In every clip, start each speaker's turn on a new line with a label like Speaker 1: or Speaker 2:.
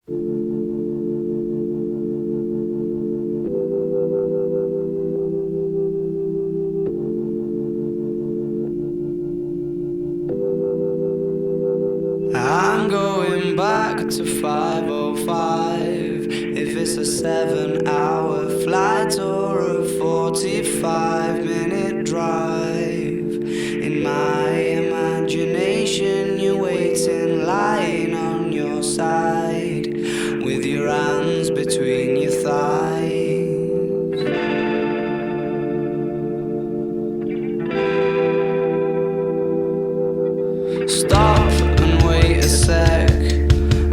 Speaker 1: I'm going back to 5:05. If it's a 7-hour flight or a 45-minute drive, in my imagination you're waiting, lying on your side, with your hands between your thighs. Stop and wait a sec.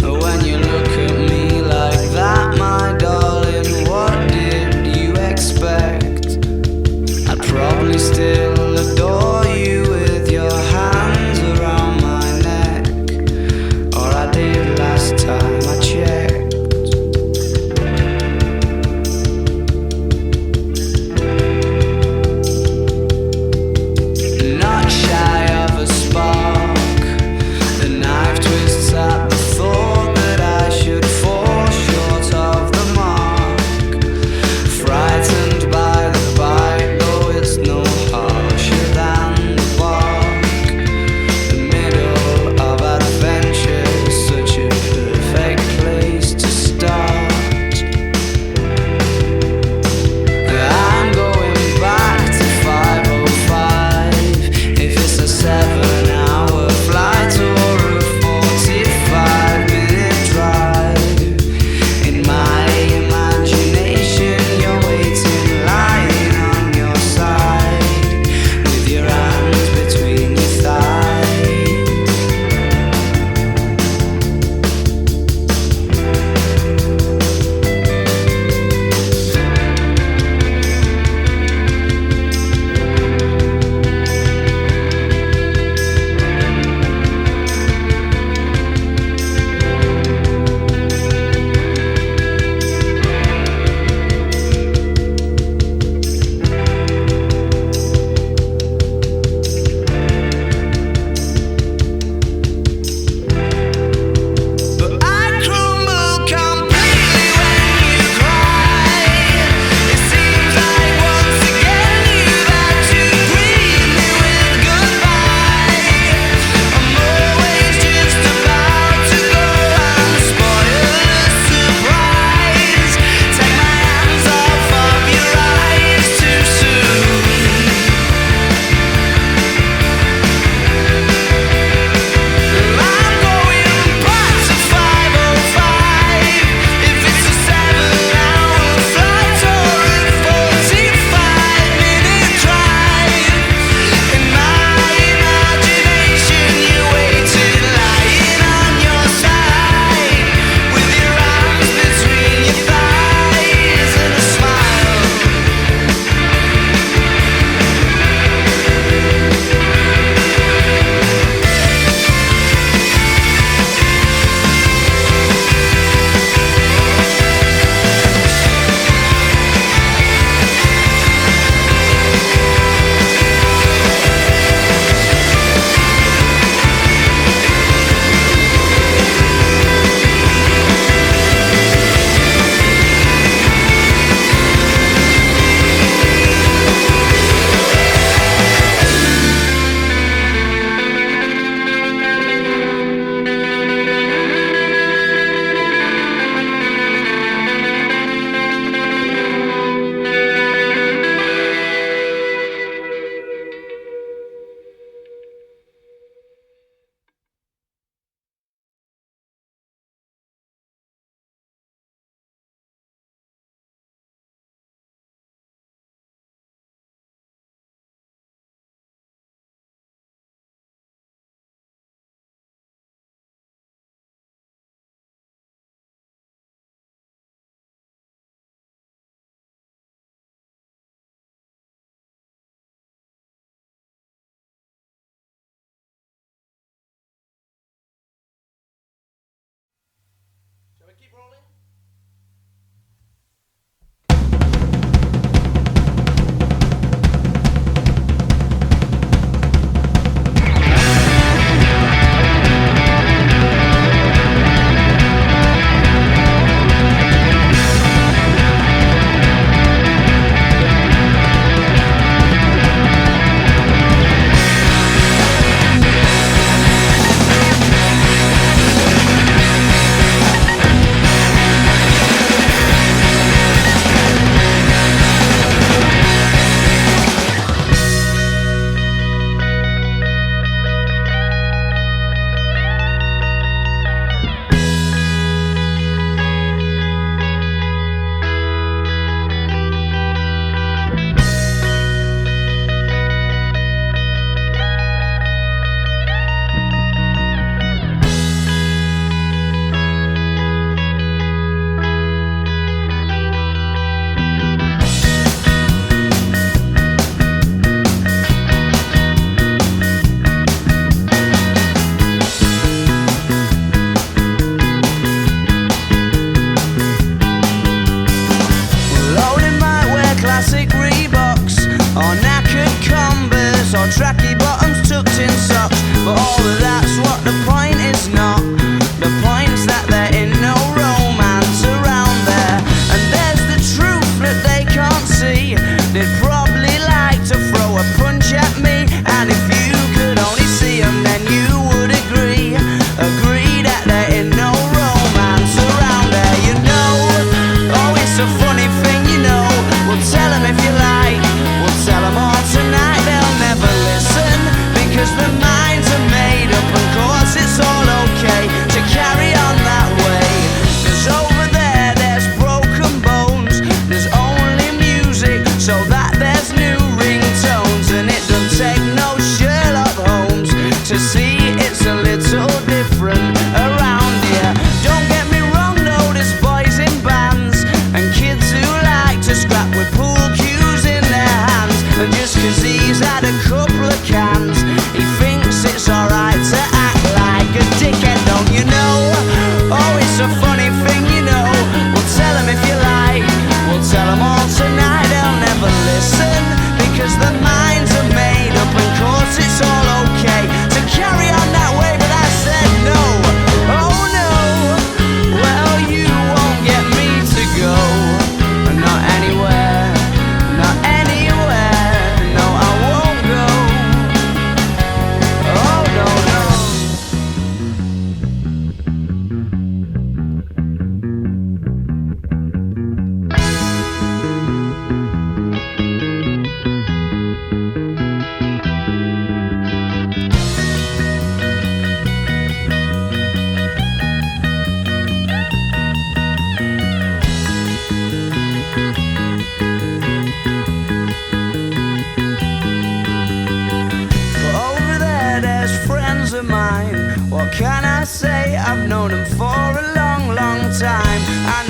Speaker 1: When you look at me like that, my darling, what did you expect? I'd probably still adore you with your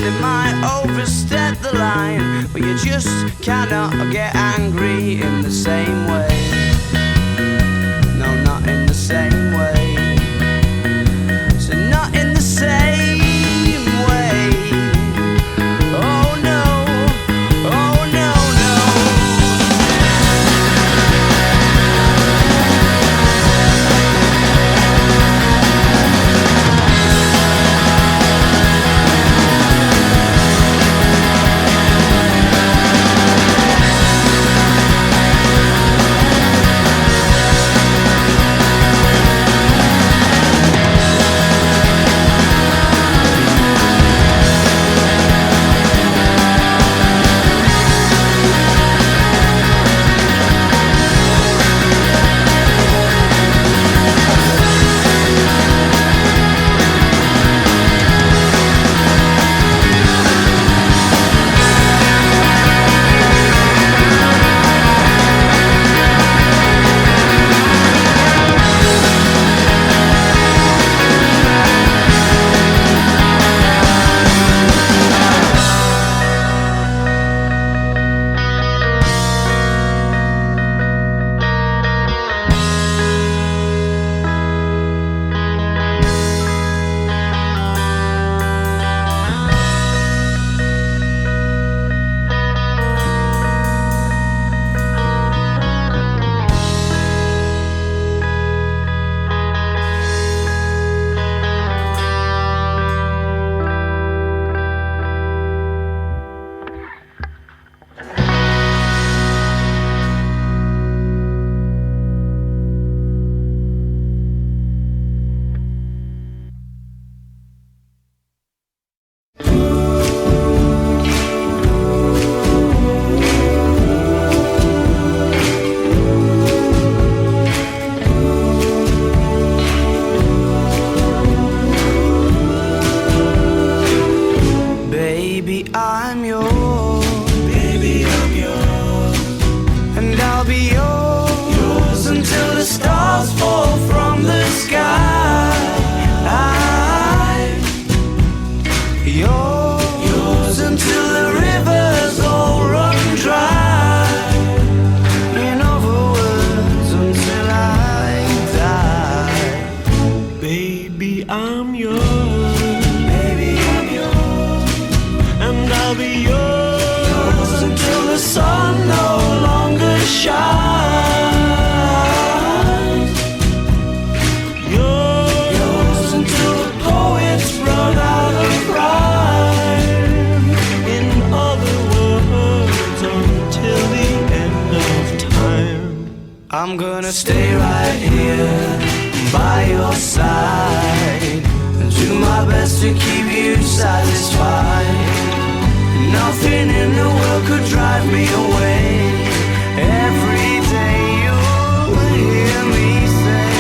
Speaker 1: They might overstep the line, but you just cannot get angry in the same way. No, not in the same way. So not in the same way. Oh no, oh no, no. I'm yours, baby, I'm yours, and I'll be yours until the stars fall from the sky. Yours until the rivers all run dry. In other words, until I die. Baby, I'm yours. I'll be yours until the sun no longer shines. Yours until the poets run out of rhyme. In other words, until the end of time. I'm gonna stay right here by your side and do my best to keep you satisfied. Nothing in the world could drive me away. Every day you'll hear me say,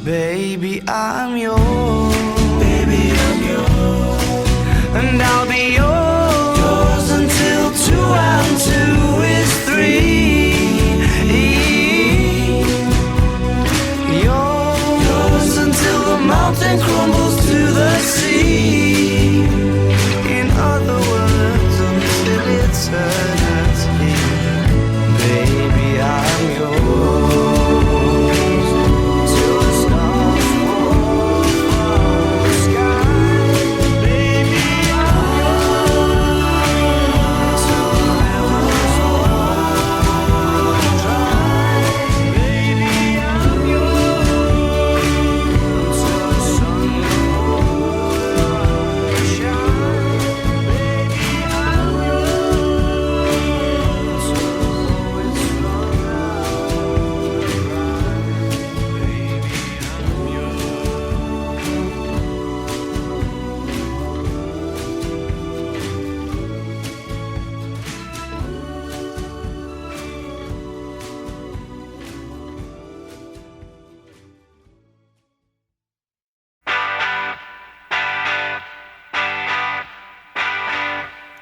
Speaker 1: baby, I'm yours. Baby, I'm yours. And I'll be yours until 2 and 2 is 3. Yours until the mountain crumbles to the sea. In other words, eternity, baby, I'm yours till the stars fall from the sky. Baby, I'm yours till the rivers run dry. Baby, I'm yours until the sun will shine. Baby, I'm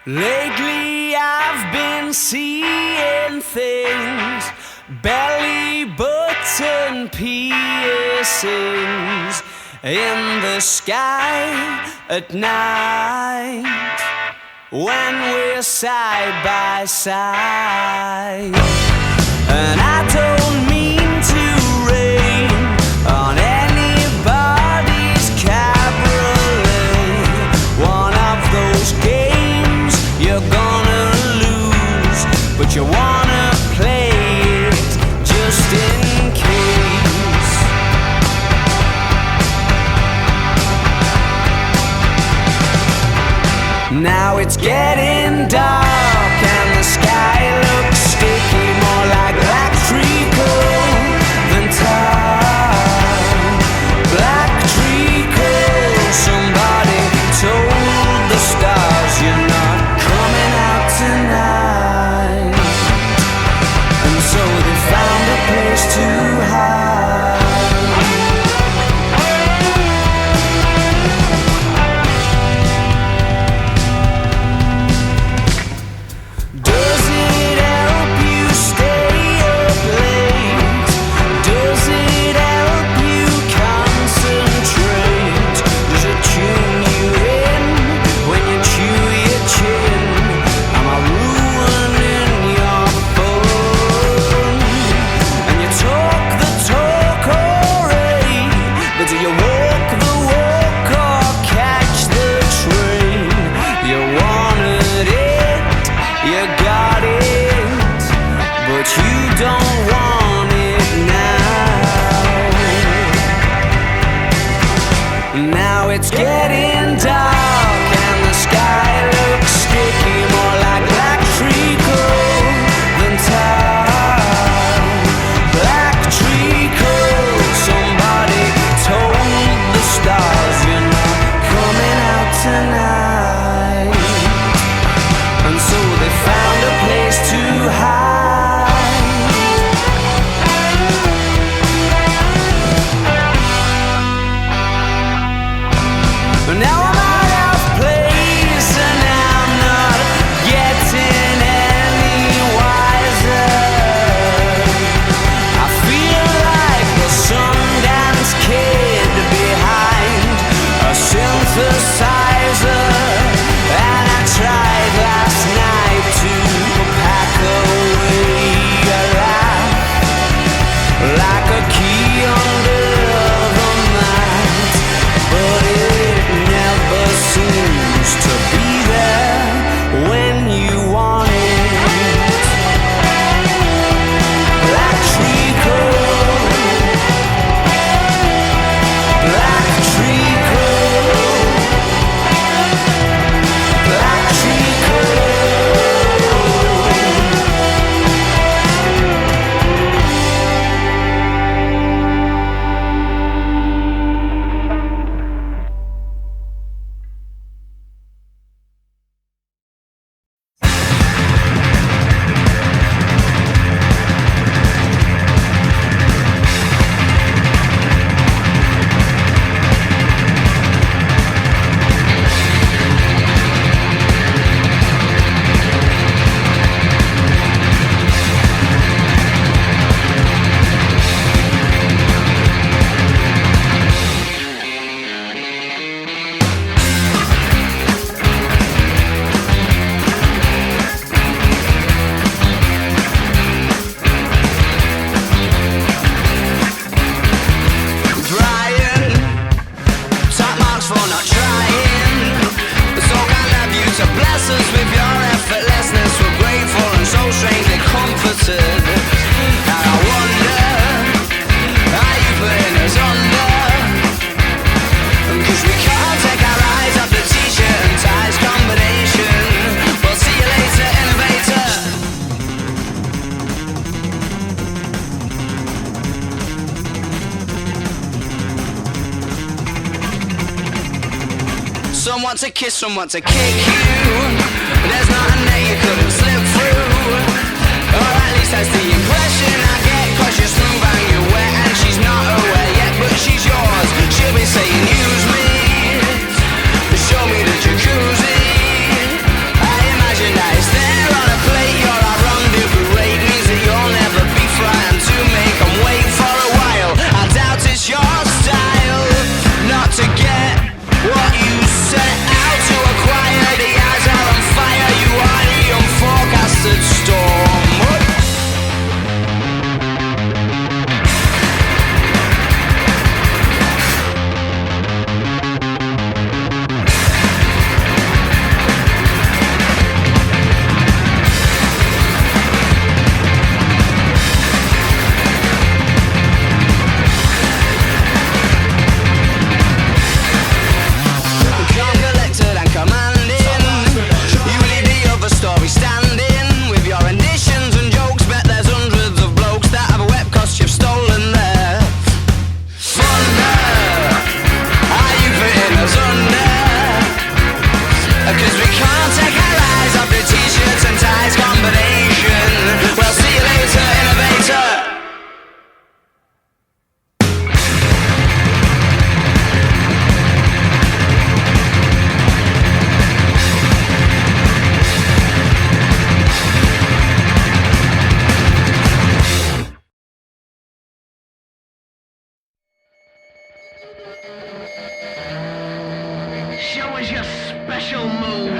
Speaker 1: lately I've been seeing things, belly button piercings in the sky at night. when we're side by side. And I don't mean to rain on anybody's cabriolet. One of those games you're gonna lose, but you wanna play it just in case. Now it's getting dark and the sky looks sticky, more like black treacle than tar. Black treacle, somebody told the stars you're not coming out tonight. And so they found a place to hide. It's getting dark and the sky looks sticky, more like black treacle than tar. Black treacle, somebody told the stars you're not coming out tonight. And so they found a place to hide. Now I'm out of place and I'm not getting any wiser. I feel like the Sundance Kid behind a synthesizer. And I tried last night to pack away a laugh, like a key under the mat, but it never seems to be there when you want it. Black treacle, black treacle, black treacle. Some want to kiss, some want to kick you. There's nothing that you couldn't slip through. Or at least that's the impression I get, 'cause you're smooth and you're wet, and she's not aware yet, but she's yours. She'll be saying use me, show me the jacuzzi. I imagine that it's there on a plate. You're our rendezvous rate, means that you'll never be frightened to make them wait for a while. I doubt it's your style not to get what you set out to acquire. The eyes are on fire. 'cause we can't take our eyes off the t-shirts and ties combination. Well, see you later, innovator.
Speaker 2: Show us your special move.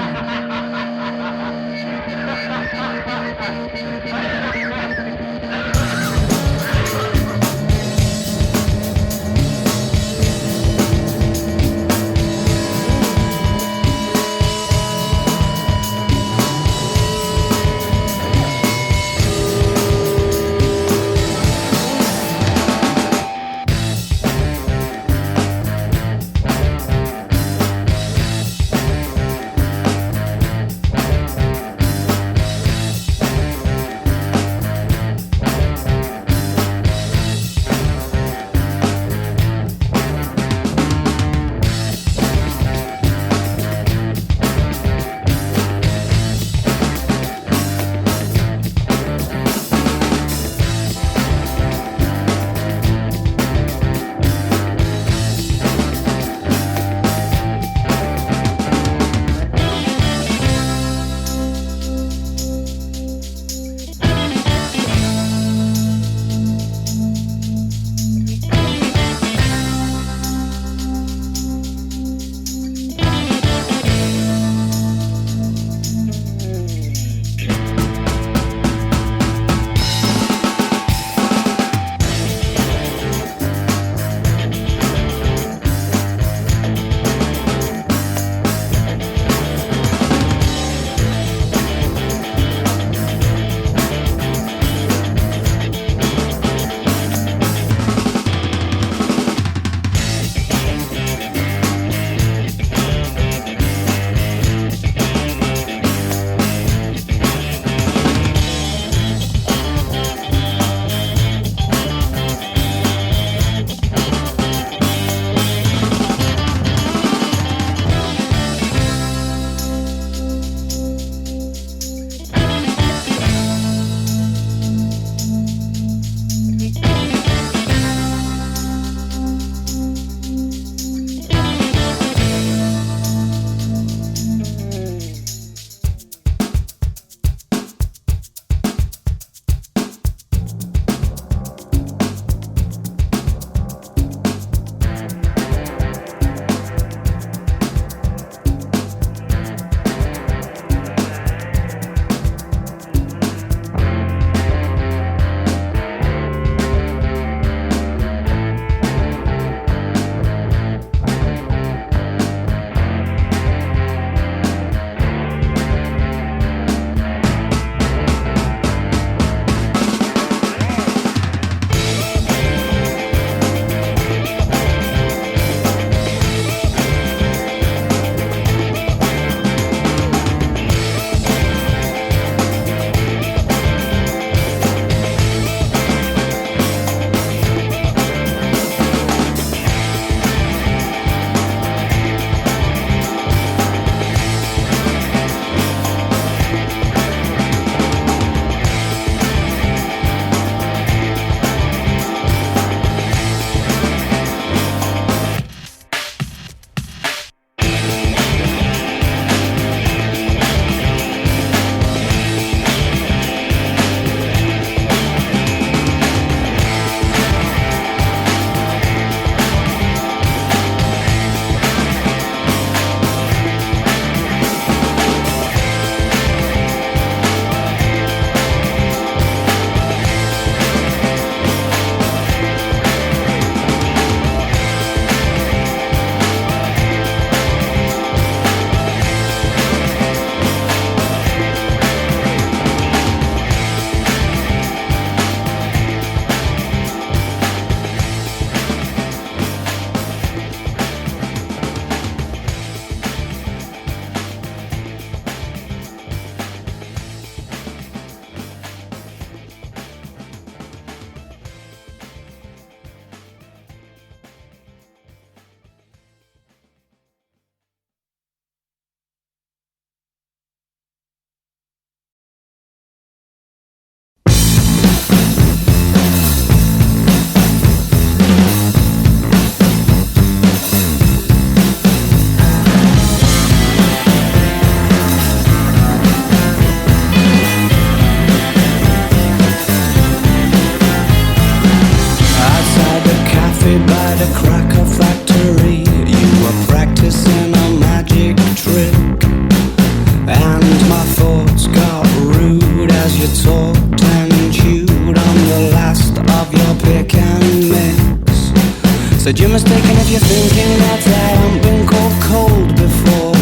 Speaker 1: Said you're mistaken if you're thinking that I haven't been called cold before.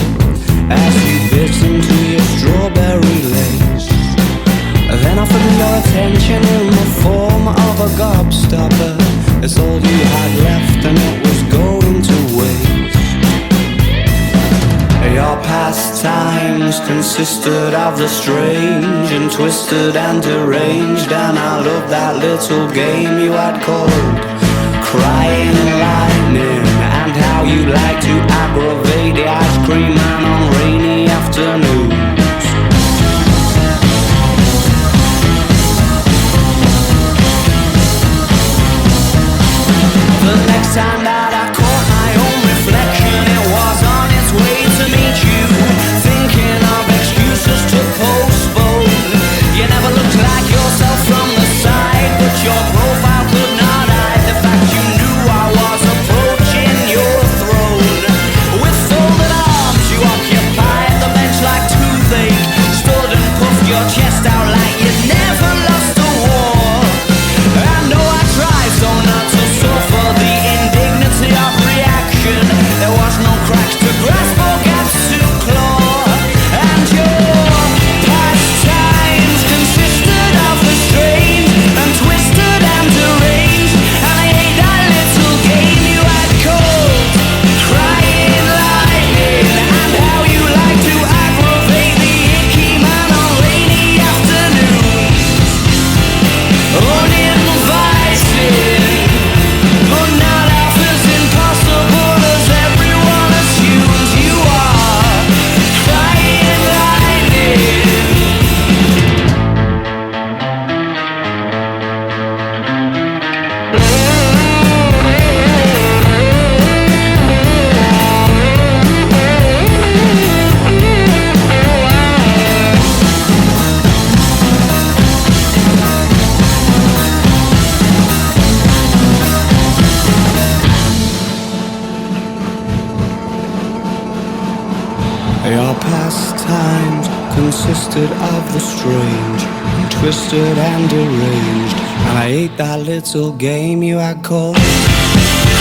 Speaker 1: As you bit into your strawberry lace, then offered me your attention in the form of a gobstopper. It's all you had left and it was going to waste. Your pastimes consisted of the strange and twisted and deranged, and I loved that little game you had called Crying Lightning, and how you like to aggravate the ice cream man on rainy afternoons. The next time that I caught my own reflection, it was on its way to meet you, thinking of excuses to postpone. You never looked like yourself from the side, but your profile could not hide the fact you knew I was approaching your throne. With folded arms you occupied the bench like toothache, stood and puffed your chest out like you'd never lost a war. I know I tried so not to suffer the indignity of reaction. There was no cracks to grasp or gaps to claw, and your pastimes consisted of the strange and twisted and deranged, and I hate that little game you had called Crying Lightning, and how you like to aggravate the icky man on rainy afternoons. Uninvited, but not half as impossible as everyone assumes you are. Crying lightning. Your pastimes consisted of the strange and twisted and deranged, and I ate that little game you had called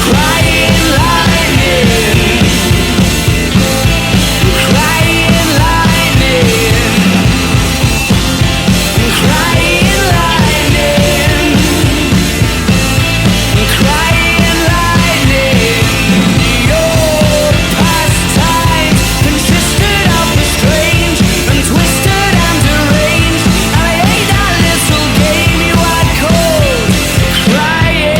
Speaker 1: Crying Lightning. Crying lightning. Crying lightning. Crying lightning. Your pastimes consisted of the strange and twisted and deranged, and I ate that little game you had called Crying.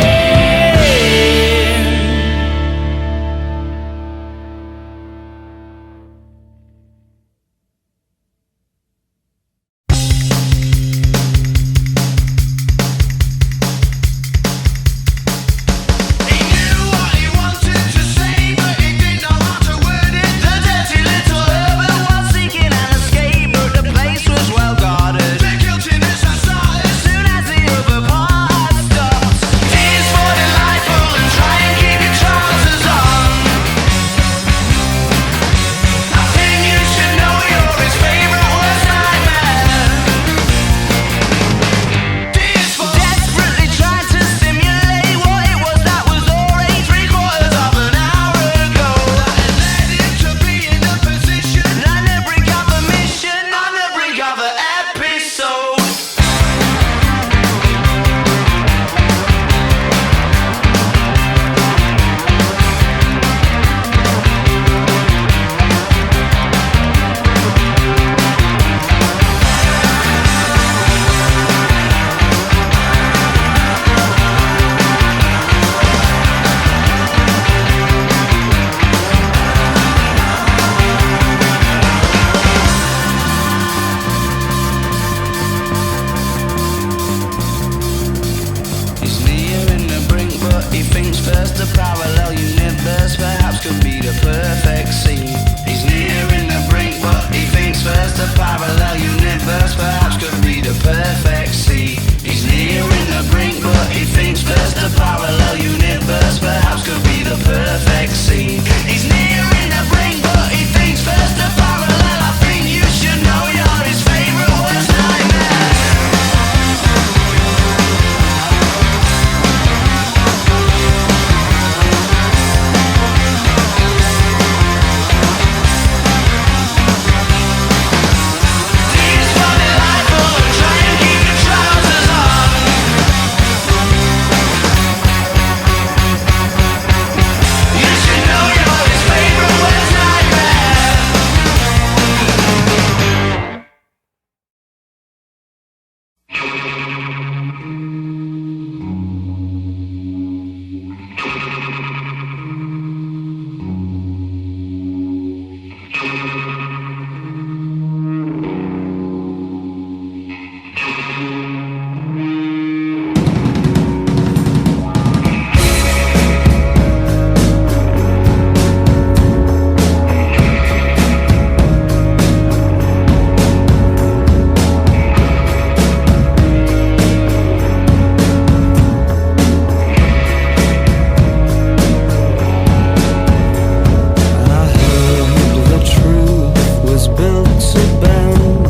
Speaker 1: to bend,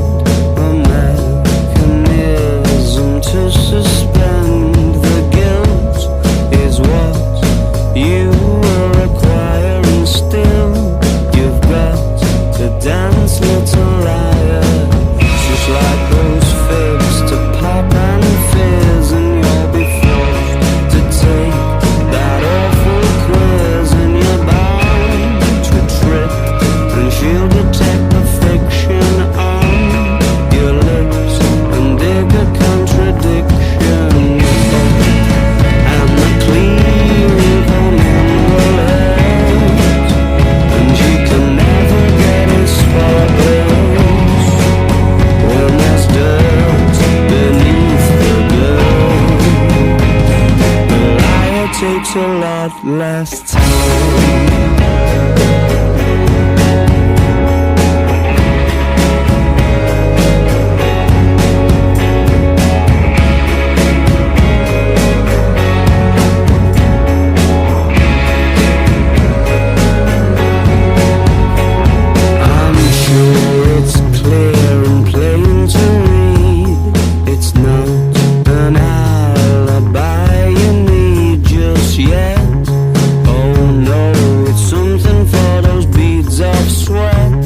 Speaker 1: a mechanism to suspend. The guilt is what you were acquiring. Still, you've got to dance, little liar. Just like those fibs to pop and fizz, and you'll be forced to take that awful quiz, and you're bound to trip, and she'll detect the fiction on your lips and dig a contradiction. And the clean coming will hurt, and you can never get it spotless when there's dirt beneath the dirt. The liar takes a lot less time. I'm sure it's clear and plain to read. It's not an alibi you need just yet. Oh no, it's something for those beads of sweat.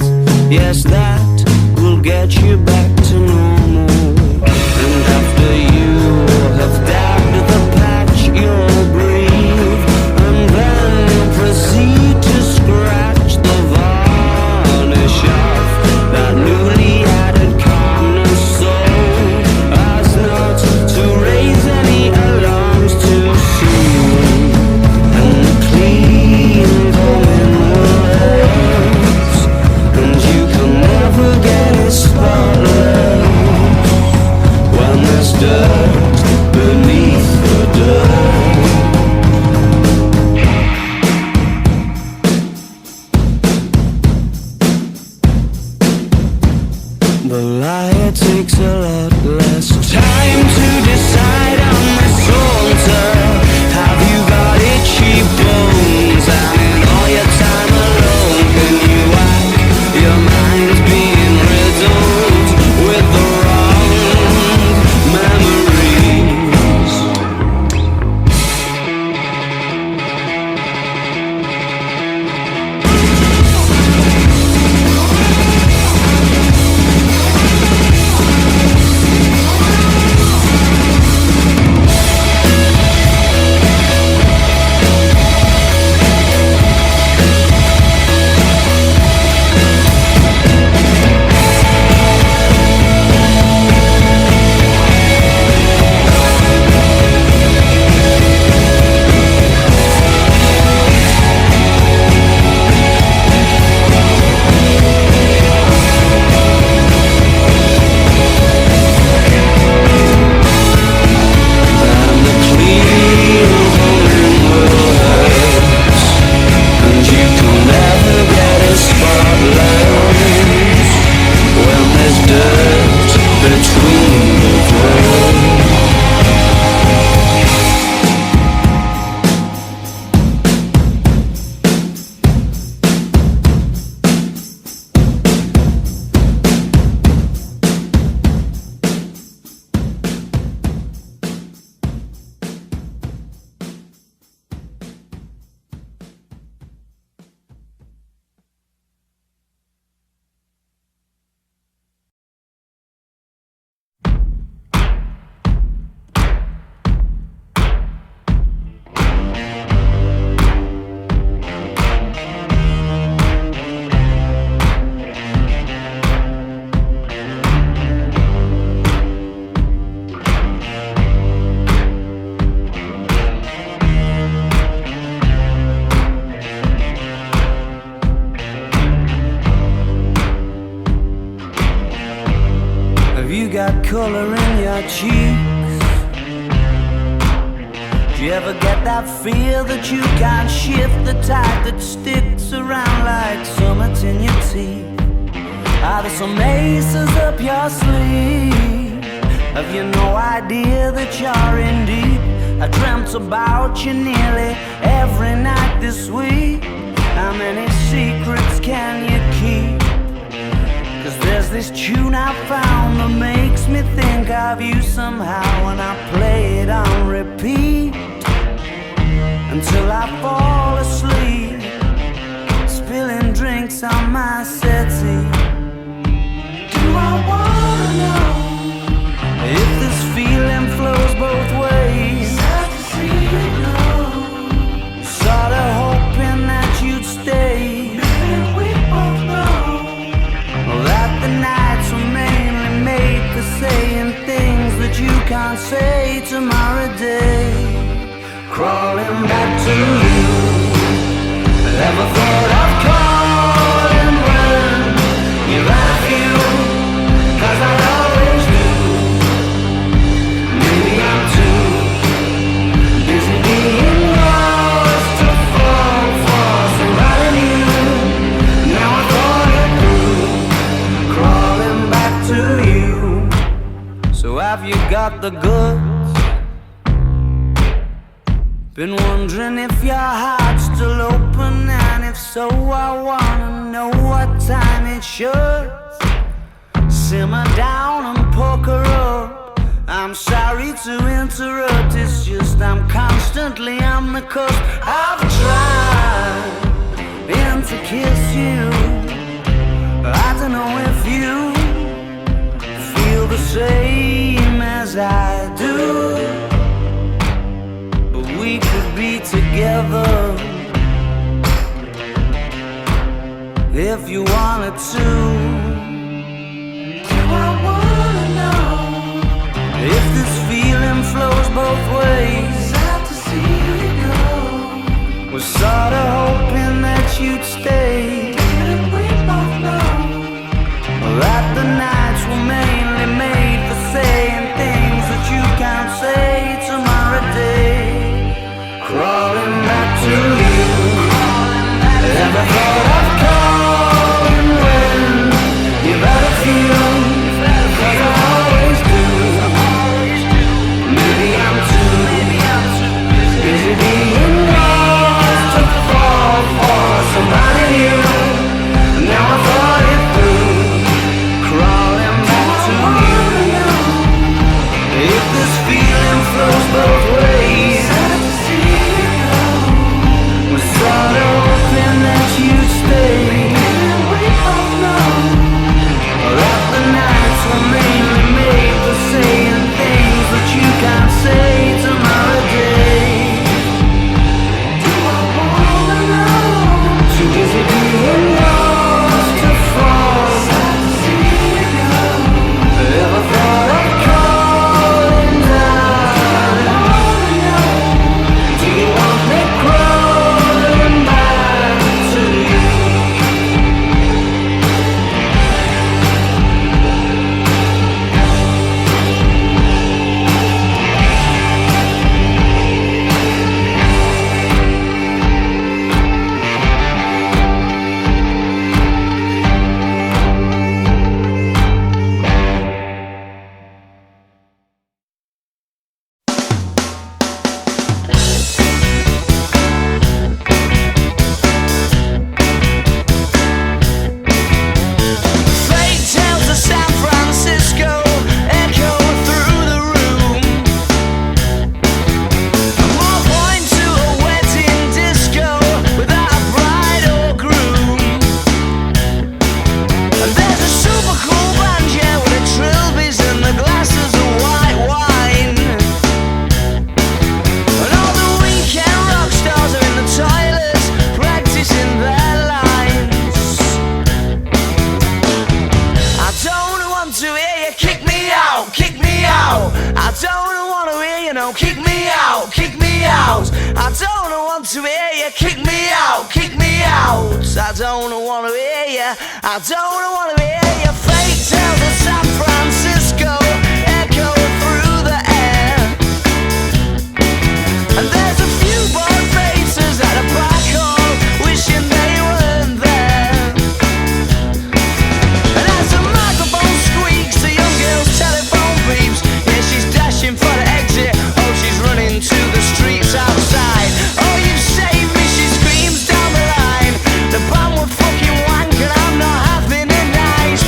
Speaker 1: Yes, that will get you back to normal. And after you have dabbed the patch, you'll breathe, and then proceed to scratch the varnish off that newly added cornerstone, as not to raise any alarms too soon. And the clean going will hurt, and you can never get it spotless when there's dirt beneath the dirt. The liar takes a lot less time to decide on the saunter. Have you got itchy bones? And in all your time alone, can you whack your mind's being riddled with the wrong memories? And the clean going will hurt, and you can never get it spotless when there's dirt between the dirt. Have you got color in your cheeks? Do you ever get that feel that you can't shift, the tide that sticks around like summits in your teeth? Are there some aces up your sleeve? Have you no idea that you're in deep? I dreamt about you nearly every night this week. How many secrets can you keep? 'Cause there's There's this tune I found that makes me think of you somehow, and I play it on repeat until I fall asleep, spilling drinks on my settee. Do I wanna know if this feeling flows both ways? Sad to see you go. Sorta hoping that you'd stay. Maybe we both know that the nights were mainly made for saying things that you can't say tomorrow day. Crawling back to you. Ever thought of calling when you've had a few? 'Cause I always do. Maybe I'm too busy being lost to fall for somebody new. Now I thought it through, crawling back to you. So have you got the goods? Been wondering if your heart's still open, and if so, I wanna know what time it should. Simmer down and poker up. I'm sorry to interrupt, it's just I'm constantly on the cusp. I've tried to kiss you. I don't know if you feel the same as I do. We could be together if you wanted to. Do I wanna know if this feeling flows both ways? Sad to see you go. Was sorta hoping that you'd stay. Didn't we both know that the nights were mainly made for saying things that you can't say tomorrow day? Crawling back to you. Ever thought of calling when you've had a few? 'Cause I always do. Maybe I'm too busy being lost to fall for somebody new. Now I thought it through, crawling back to you. If this feeling flows both ways, sorta hoping that you'd stay. We both know that the nights were mainly made for saying things that you can't say tomorrow day. Do I wanna know? Too busy being lost to fall. Sad to see you go. Ever thought of calling down? Do you want me crawling back to you? Fake tales of San Francisco echo through the room. More point to a wedding disco without a bride or groom. And there's a super cool band, yeah, with the trilbies and the glasses of white wine. And all the weekend rock stars are in the toilets practicing their lines. I don't want to hear you kick me out, kick me out. I don't want to hear you no kick me out, kick me out. I don't want to hear you kick me out, kick me out. I don't want to hear you, I don't want to hear you. Fake tales of San Francisco echo through the air. And there's a few bored faces at a black hole wishing they weren't there. And as the microphone squeaks, the young girl's telephone beeps. Yeah, she's dashing for the exit. Oh, she's running to the streets outside. Oh, you've saved me, she screams down the line. The band were fucking wank and I'm not having a nice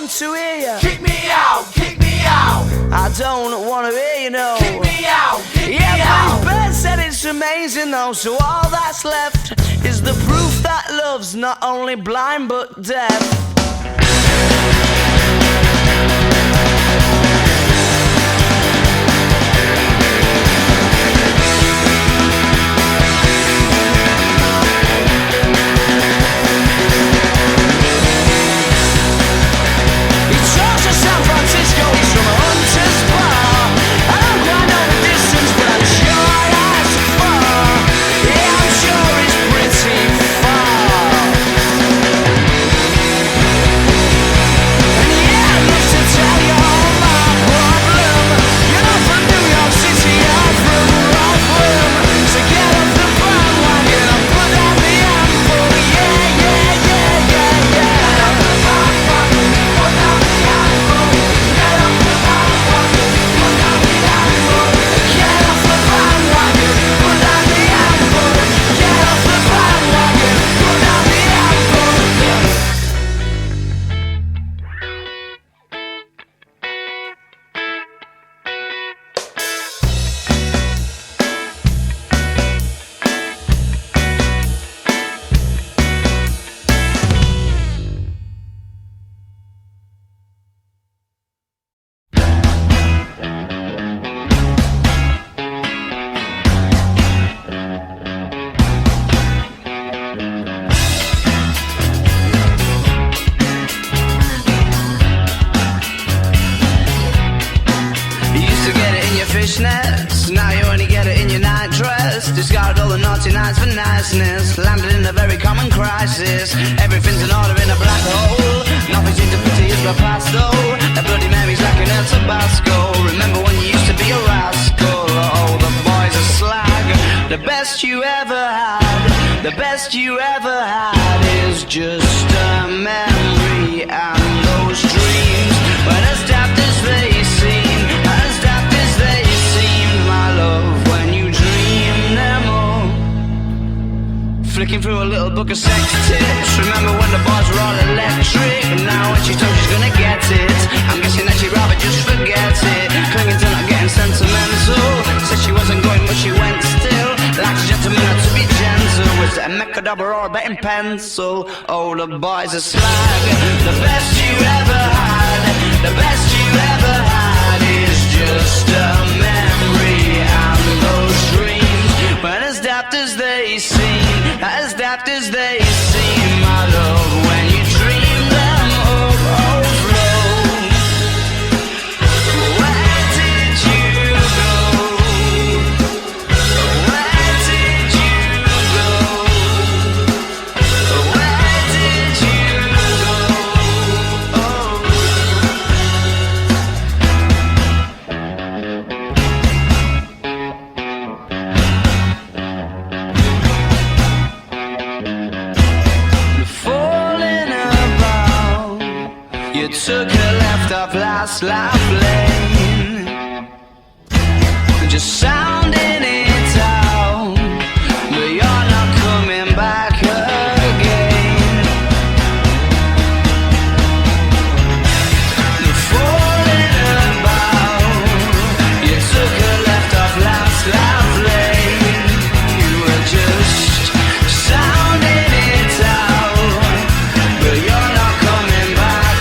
Speaker 1: want to hear you.
Speaker 3: Kick me out, kick me out.
Speaker 1: I don't want to hear you, no.
Speaker 3: Kick me out, kick
Speaker 1: Yeah,
Speaker 3: me
Speaker 1: but
Speaker 3: out.
Speaker 1: his bird said it's amazing though. So all that's left is the proof that love's not only blind but deaf. Fishnets, now you only get it in your night dress. Discarded all the naughty nights for niceness. Landed in a very common crisis. Everything's in order in a black hole. Nothing seems to pity is my past though. A bloody memory's like an El Tabasco. Remember when you used to be a rascal? Oh, the boys are slag. The best you ever had, the best you ever had is just a memory. And those dreams, when as daft as they seem, as daft as they seem, my love, when you dream them all. Flicking through a little book of sex tips. Remember when the bars were all electric? And now when she's told she's gonna get it, I'm guessing that she'd rather just forget it. Clinging to not getting sentimental. Said she wasn't going but she went still. Like a gentleman had to be gentle. Was it a mechadabra or a betting pencil? Oh, the boys are slag. The best you ever had, the best you ever had is just a memory. And those dreams, when as daft as they seem, as daft as they seem, my love, when you dream them up, overflow. Where did you go? Where did you go? Where did you go? Oh. Falling about, you took a left off last life lane, just sounding it out, but you're not coming back again. Falling about, you took a left off last life lane, you were just sounding it out, but you're not coming back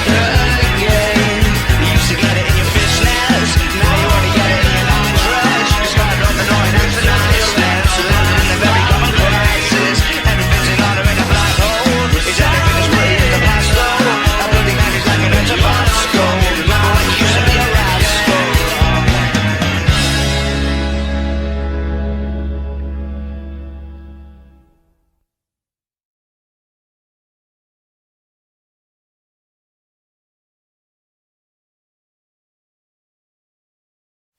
Speaker 1: again. You used to get it in your fishnets, now you only get it in your night dress. You started off annoying and for niceness, living in a very common crisis. Everything's in order in a black hole. Is everything as pretty as the past though? A bloody man is like an El Tabasco. Remember when you used to be a rascal?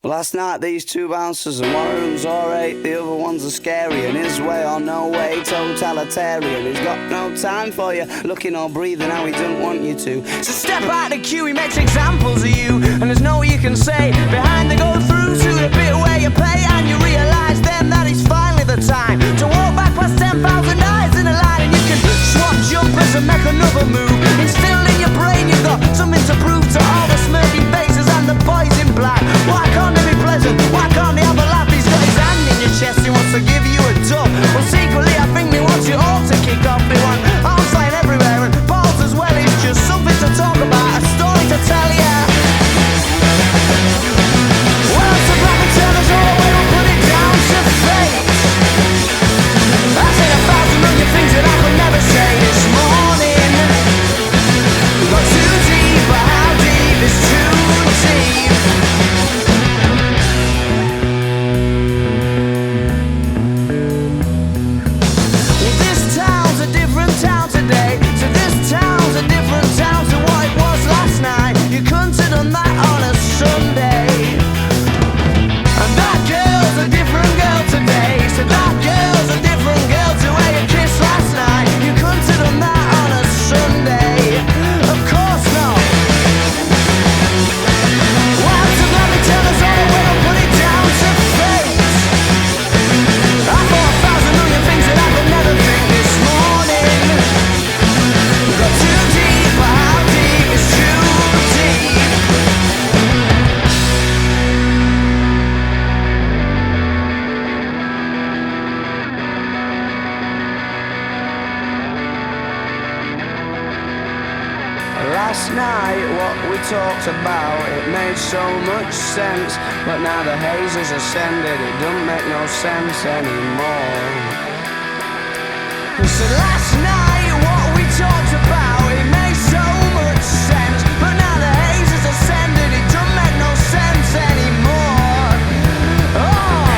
Speaker 1: Last night these two bouncers and one of them's alright, the other one's a scary, and his way or no way, totalitarian. He's got no time for you, looking or breathing how he doesn't want you to. So step out the queue, he makes examples of you, and there's no way you can say behind the go through to the bit where you pay, and you realise then that it's finally the time to walk back past 10,000 eyes in a line, and you can swap jumpers and make another move. Instilled in your brain, you've got something to prove. last night what we talked about, it made so much sense. But now the haze has ascended, it don't make no sense anymore. We said last night what we talked about, it made so much sense. But now the haze has ascended, it don't make no sense anymore. Oh.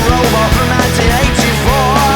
Speaker 1: Robot from 1984.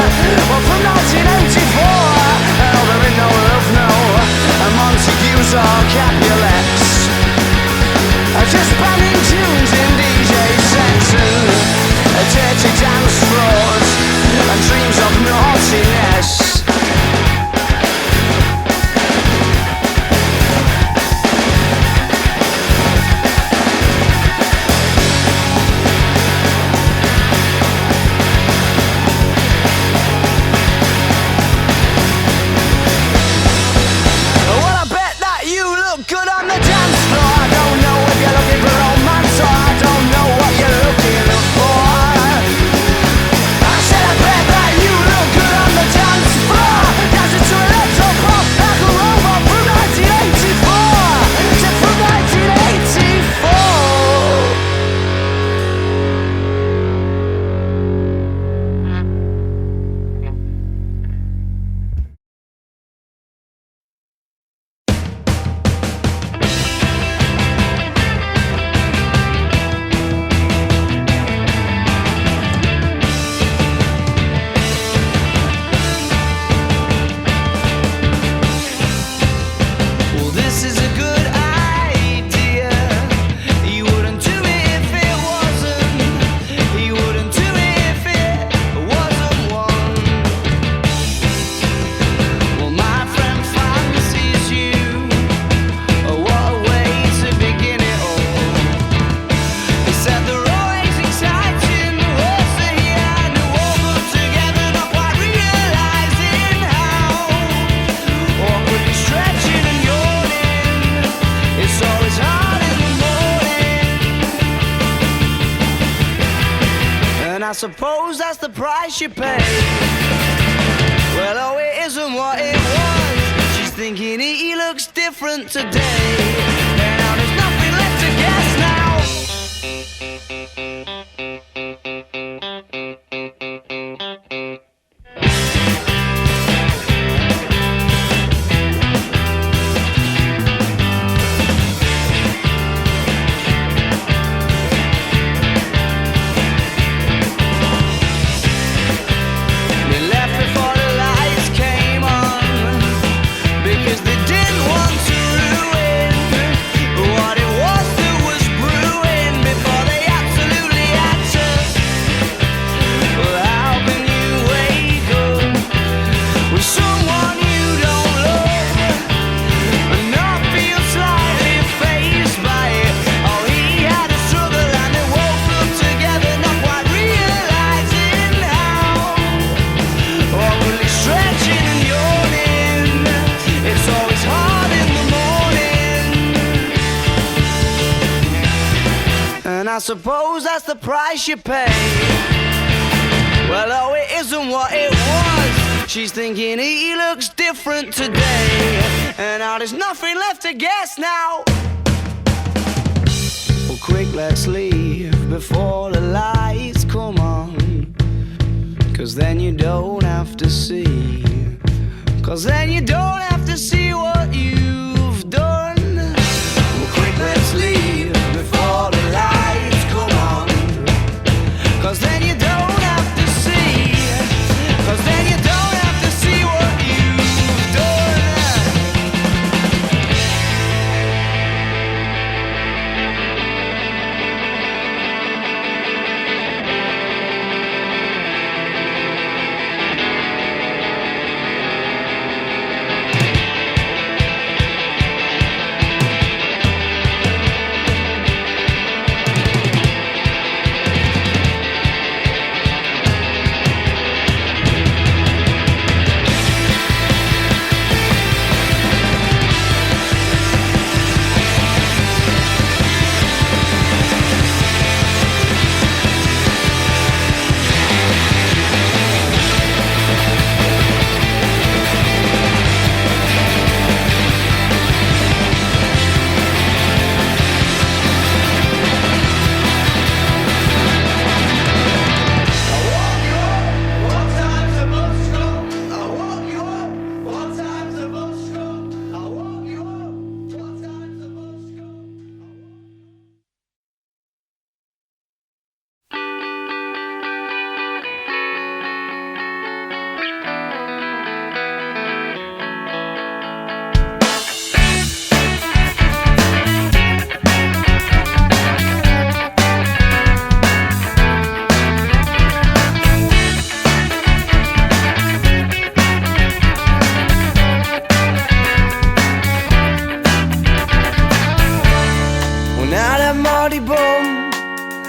Speaker 1: suppose that's the price you pay. Well, oh, it isn't what it was. She's thinking he looks different today. And now there's nothing left to guess now. I suppose that's the price you pay. Well, oh, it isn't what it was. She's thinking he looks different today. And now there's nothing left to guess now. Well, quick, let's leave before the lights come on. 'Cause then you don't have to see. 'Cause then you don't have to see what you've done. Well, quick, let's leave before the lights come on. 'Cause then you don't have to see. 'Cause then you don't have to see what you've done.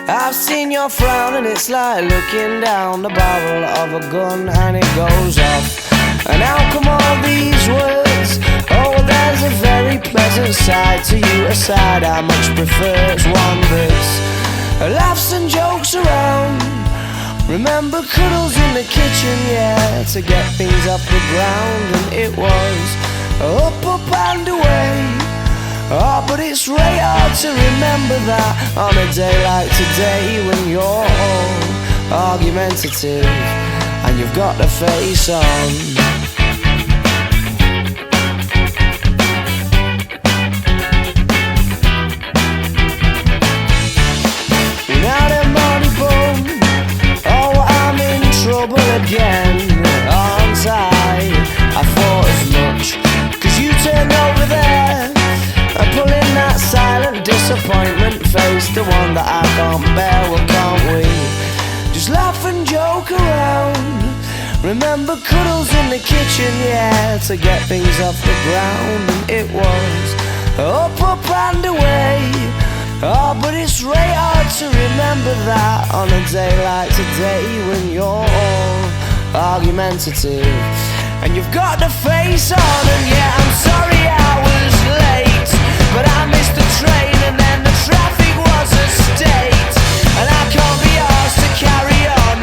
Speaker 1: I've seen your frown and it's like looking down the barrel of a gun and it goes off. And how come all these words? Oh, there's a very pleasant side to you, a side I much prefer. It's one that's laughs and jokes around. Remember cuddles in the kitchen, yeah, to get things off the ground. And it was up, up and away. Oh, but it's really hard to remember that on a day like today when you're all argumentative and you've got the face on. Now the money boom, oh, I'm in trouble again, aren't I? I thought as much, 'cause you turned over there and pulling that silent disappointment face, the one that I can't bear. Well, can't we just laugh and joke around? Remember cuddles in the kitchen, yeah, to get things off the ground. And it was up, up and away. Oh, but it's really hard to remember that on a day like today when you're all argumentative and you've got the face on. And yeah, I'm sorry I was late, but I missed the train and then the traffic was a state, and I can't be asked to carry on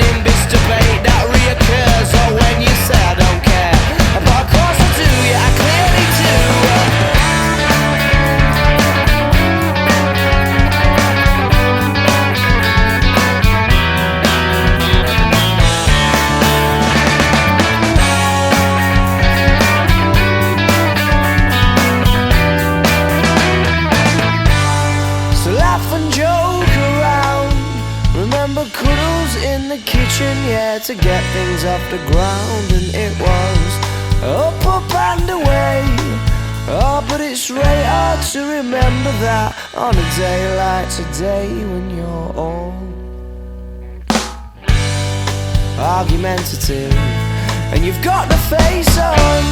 Speaker 1: in the kitchen, yeah, to get things off the ground. And it was up and away. Oh, but it's really hard to remember that on a day like today, when you're all argumentative and you've got the face on.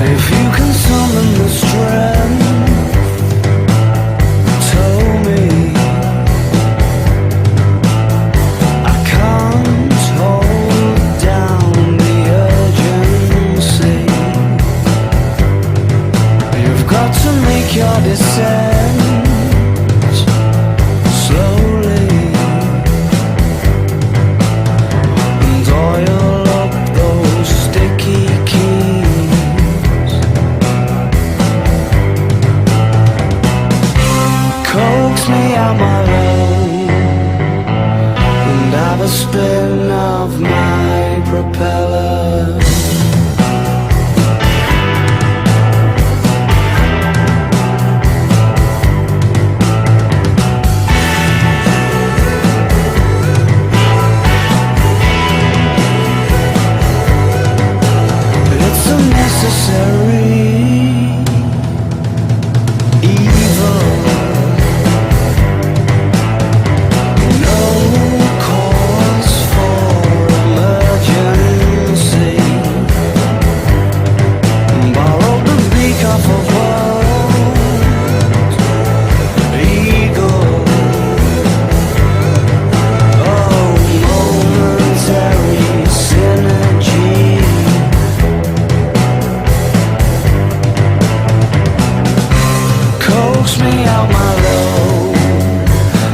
Speaker 1: If you can summon the strength, tell me. I can't hold down the urgency. You've got to make your descent slowly and oil up those sticky keys. Coax me out my road and have a spin of my propeller. It's unnecessary evil. No cause for emergency. Borrow the beak off a bald eagle. Oh, momentary synergy. Coax me out my low,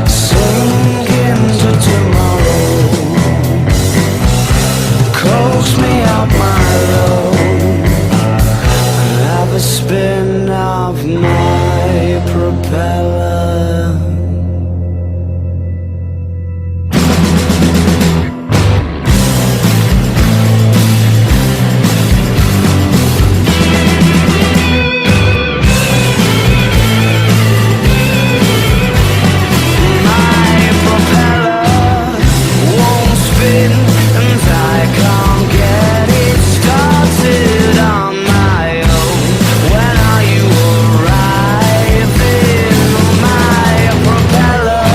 Speaker 1: sink into tomorrow. Coax me out my low, and have a spin of my propeller. My propeller won't spin, and I can't get it started on my own. When are you arriving? My propeller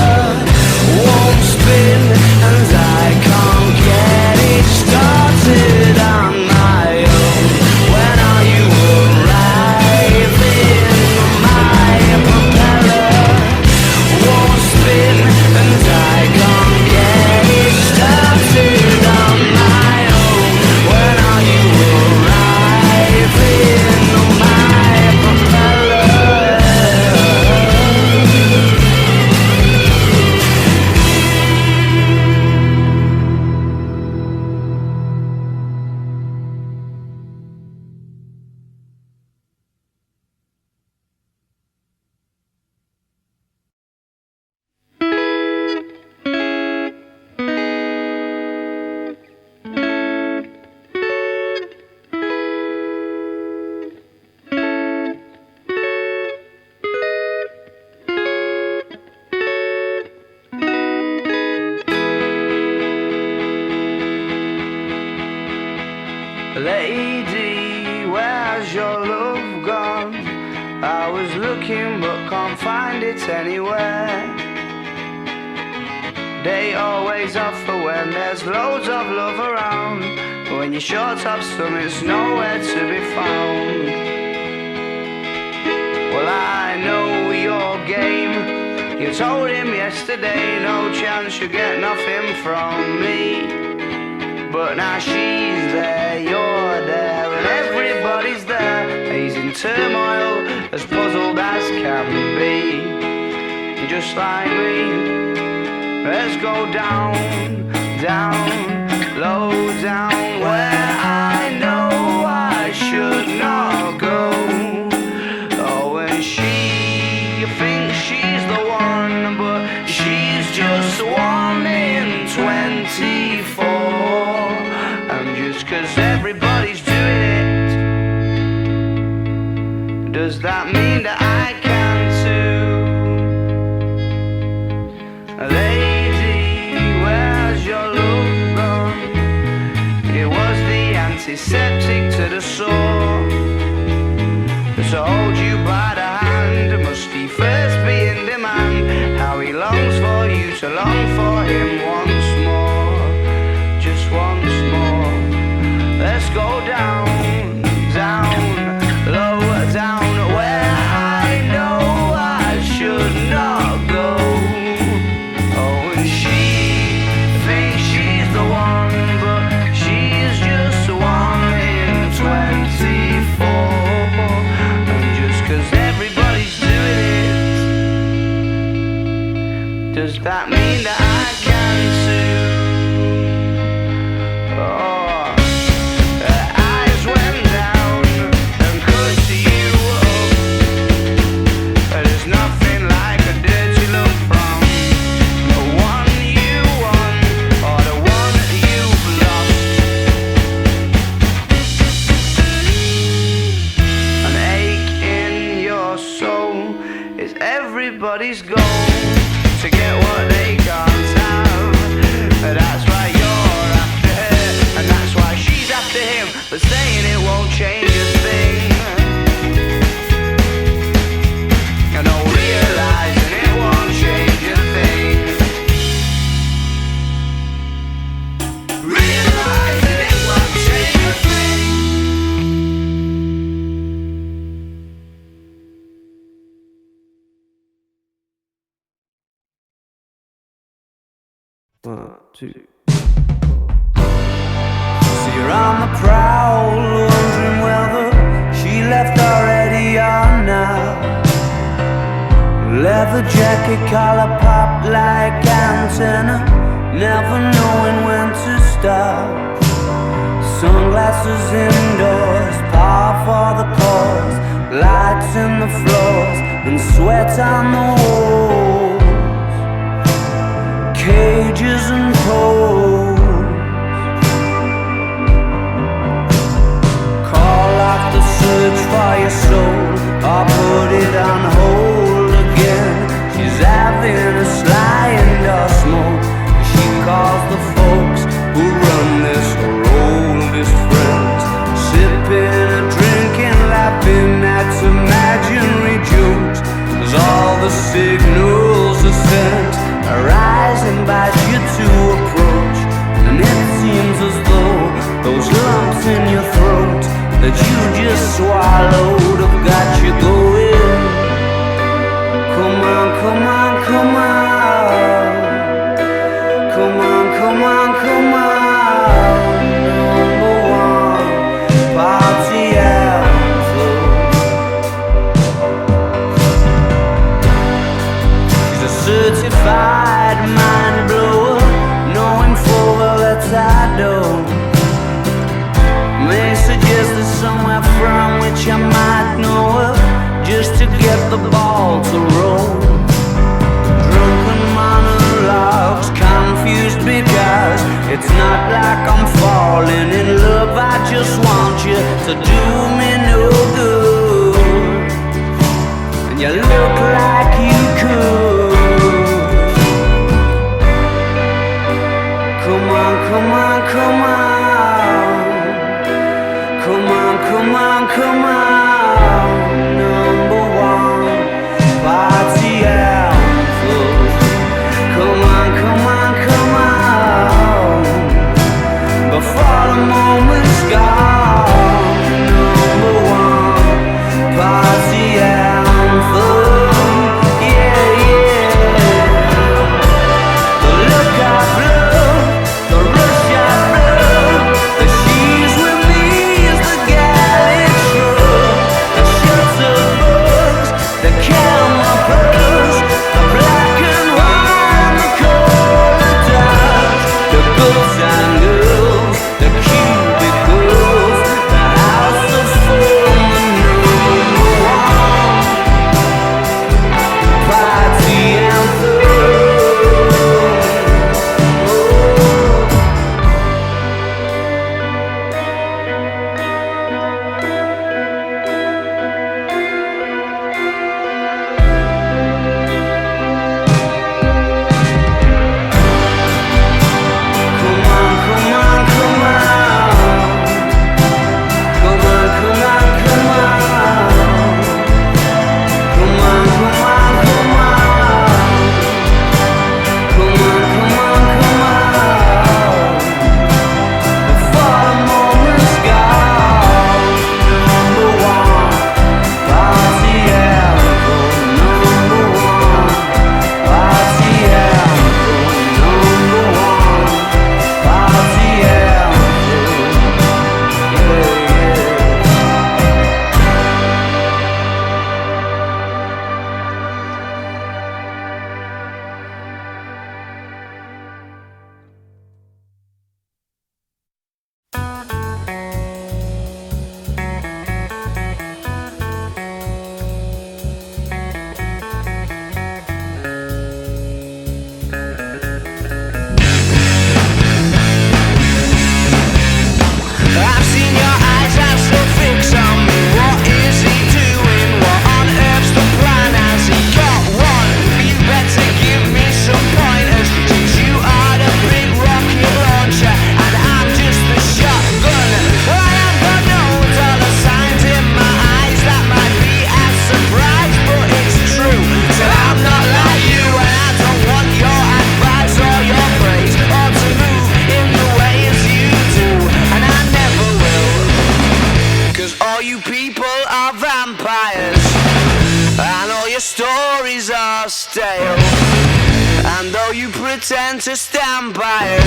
Speaker 1: won't spin, and I can't get it started on my own. When are you arriving? My propeller won't spin, and I can't get it started on my own. When are you arriving? My propeller. Lady, where's your love gone? I was looking but can't find it anywhere. They always offer when there's loads of love around, but when you're short of some, it's nowhere to be found. Well, I know your game. You told him yesterday, no chance you get nothing from me. But now she's there, you're there, and everybody's there. He's in turmoil, as puzzled as can be. Just like me, let's go down, down, low down, where I know just 'cause everybody's doing it, does that mean that I can too? Lady, where's your love gone? It was the antiseptic to the sore, to hold you by the hand. Must he first be in demand? How he longs for you to long for him once more, just once more. Let's go down, down, lower down, where I know I should not go. Oh, and she thinks she's the one, but she's just one in 24. And just 'cause everybody's doing it, does that mean that I can too? Oh, her eyes went down and cursed you up. There's nothing like a dirty look from the one you won or the one you've lost. An ache in your soul is everybody's goal, to get what they can't have. That's why you're after her, and that's why she's after him, but saying it won't change a thing. You know, realizing it won't change a thing. Realizing it won't change a thing. One, two. So you're on the prowl, wondering whether she left already or not. Leather jacket, collar pop like antenna, never knowing when to stop. Sunglasses indoors, par for the cause, lights in the floors and sweat on the walls. Cages and poles, call off the search for your soul, or put it on hold again. She's having a sly indoor smoke. She calls the folks who run this, her oldest friends, sipping and drinking, laughing at imaginary jokes. 'Cause all the signals are sent, arise, invite you to approach, and it seems as though those lumps in your throat that you just swallowed have got you going. Come on, come on, come on. Come on, come on, come on. Number one, party anthem. She's a certified mind blower, knowing full well that I don't. May suggest there's somewhere from which I might know her, just to get the ball to roll. Drunken monologues, confused because it's not like I'm falling in love. I just want you to do me no good, and you look like you could. Come on, come on, come on. Come on, come on, come on. Number one, party anthem. Come on, come on, come on. Before the moment's gone. Number one, party anthem. Yeah, yeah. The look I blow, the rush I blow, the she's with me is the gal it shows. are stale. And though you pretend to stand by it,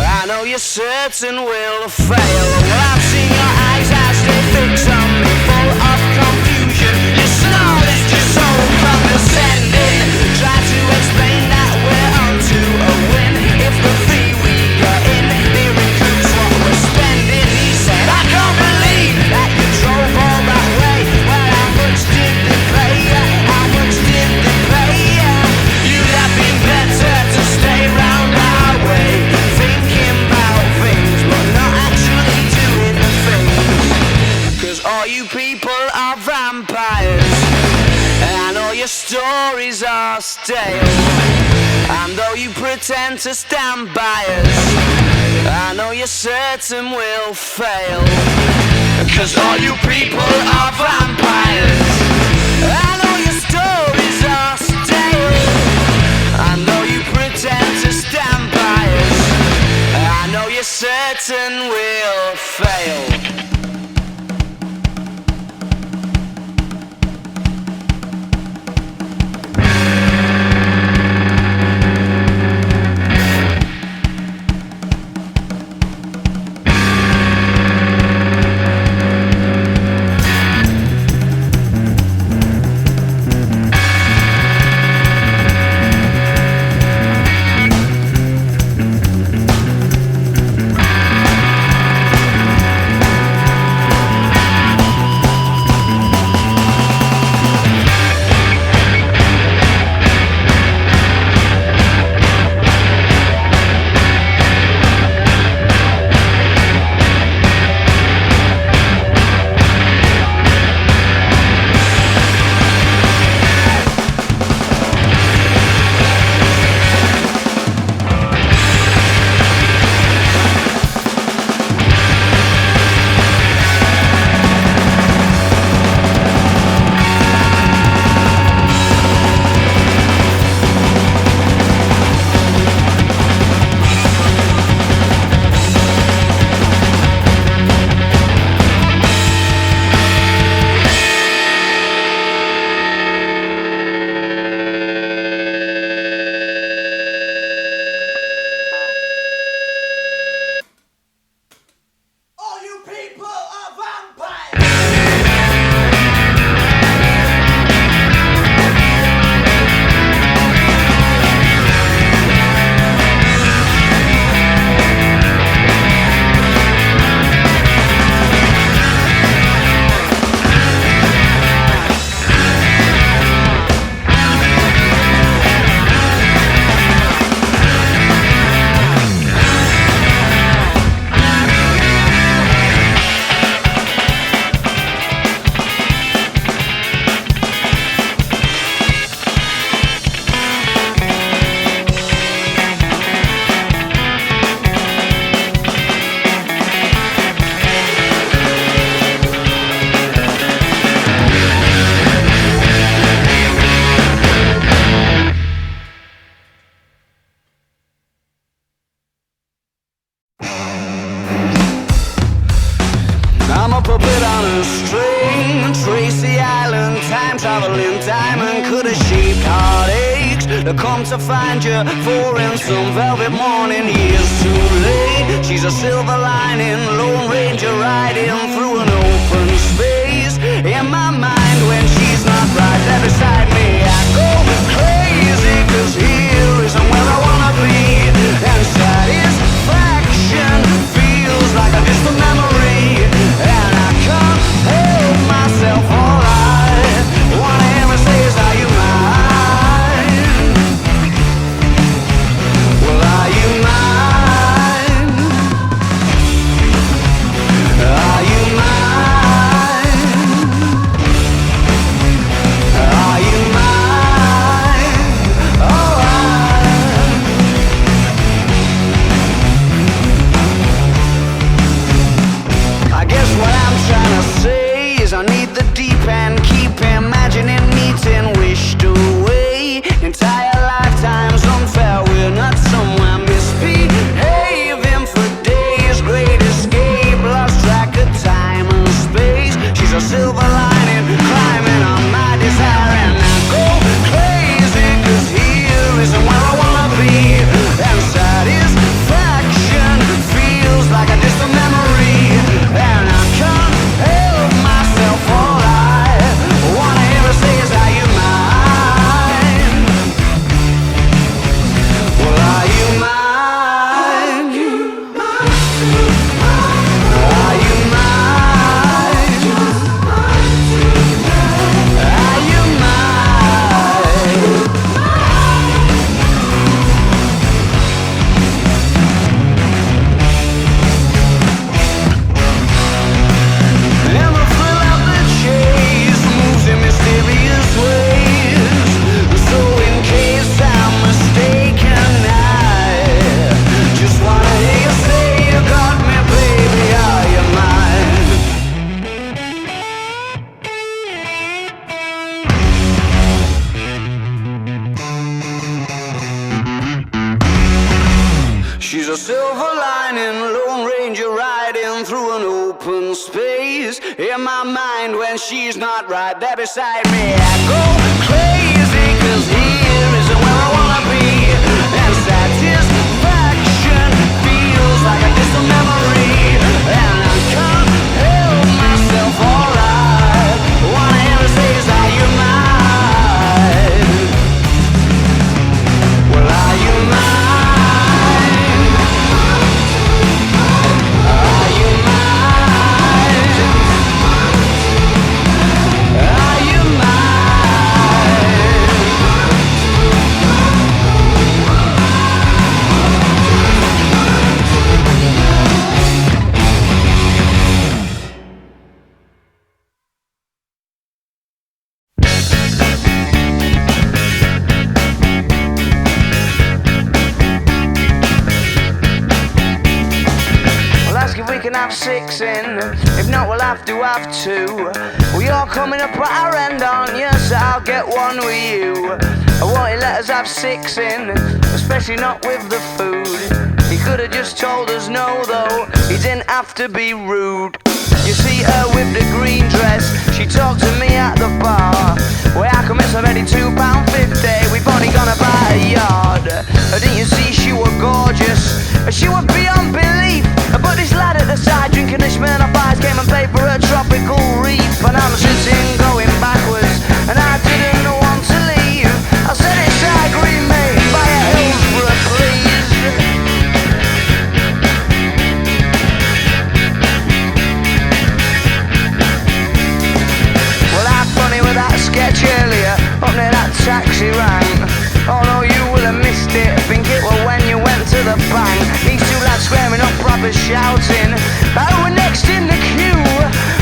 Speaker 1: I know you're certain we'll fail. Well, I've seen your eyes as they fix on me, full of confusion. Your snort is just so condescending. Try to explain that we're on to a win. If the fee we got in here recoups what we're spending, he said, I can't believe that you drove all that way. Well, how much did they pay? How much did they pay? You'd have been better to stay round our way, thinking about things but not actually doing the things. Cause all you people are vampires, and all your stories are stale. And though you pretend to stand by us, I know you're certain we'll fail. Cause all you people are vampires, and all your stories are stale. I know you pretend to stand by us, I know you're certain we'll fail. puppet on a string, Tracy Island, time traveling diamond. Could a sheep heartaches to come to find you for in some velvet morning? Years too late, she's a silver lining, Lone Ranger riding through an open space. In my mind when she's not right there beside me, I go crazy, cause here isn't where I wanna be. And satisfaction feels like a distant memory, and I can't help myself. All I wanna hear her say is, are you mine? Well, are you mine? Are you mine? Are you mine? Oh, She's a silver lining, Lone Ranger riding through an open space. In my mind when she's not right there beside me, I go crazy, 'cause here isn't where I wanna be. And satisfaction feels like a distant memory, and I can't help myself, alright. Wanna hear her say, is are you mine? Well, are you mine? Have 6 in, if not we'll have to have 2. Well, you're coming up at our end, aren't you? So I'll get one with you. I won't you let us have 6 in, especially not with the food. He could have just told us no though, he didn't have to be rude. You see her with the green dress, she talked to me at the bar. Well, how come it's already £2.50? We've only gone about a yard. Didn't you see she was gorgeous? She was beyond belief. But this lad at the side drinking the Smirnoff Ice came and paid for a tropical reef. And I'm sitting going backwards, and I didn't want to leave. I said it's I agree, mate, buy a Hillsborough, please. Well, how funny with that sketch earlier, up near that taxi rank. Oh no, you will have missed it, think it was when you went to the bank. These two lads squaring up, proper shouting, oh, we're next in the queue.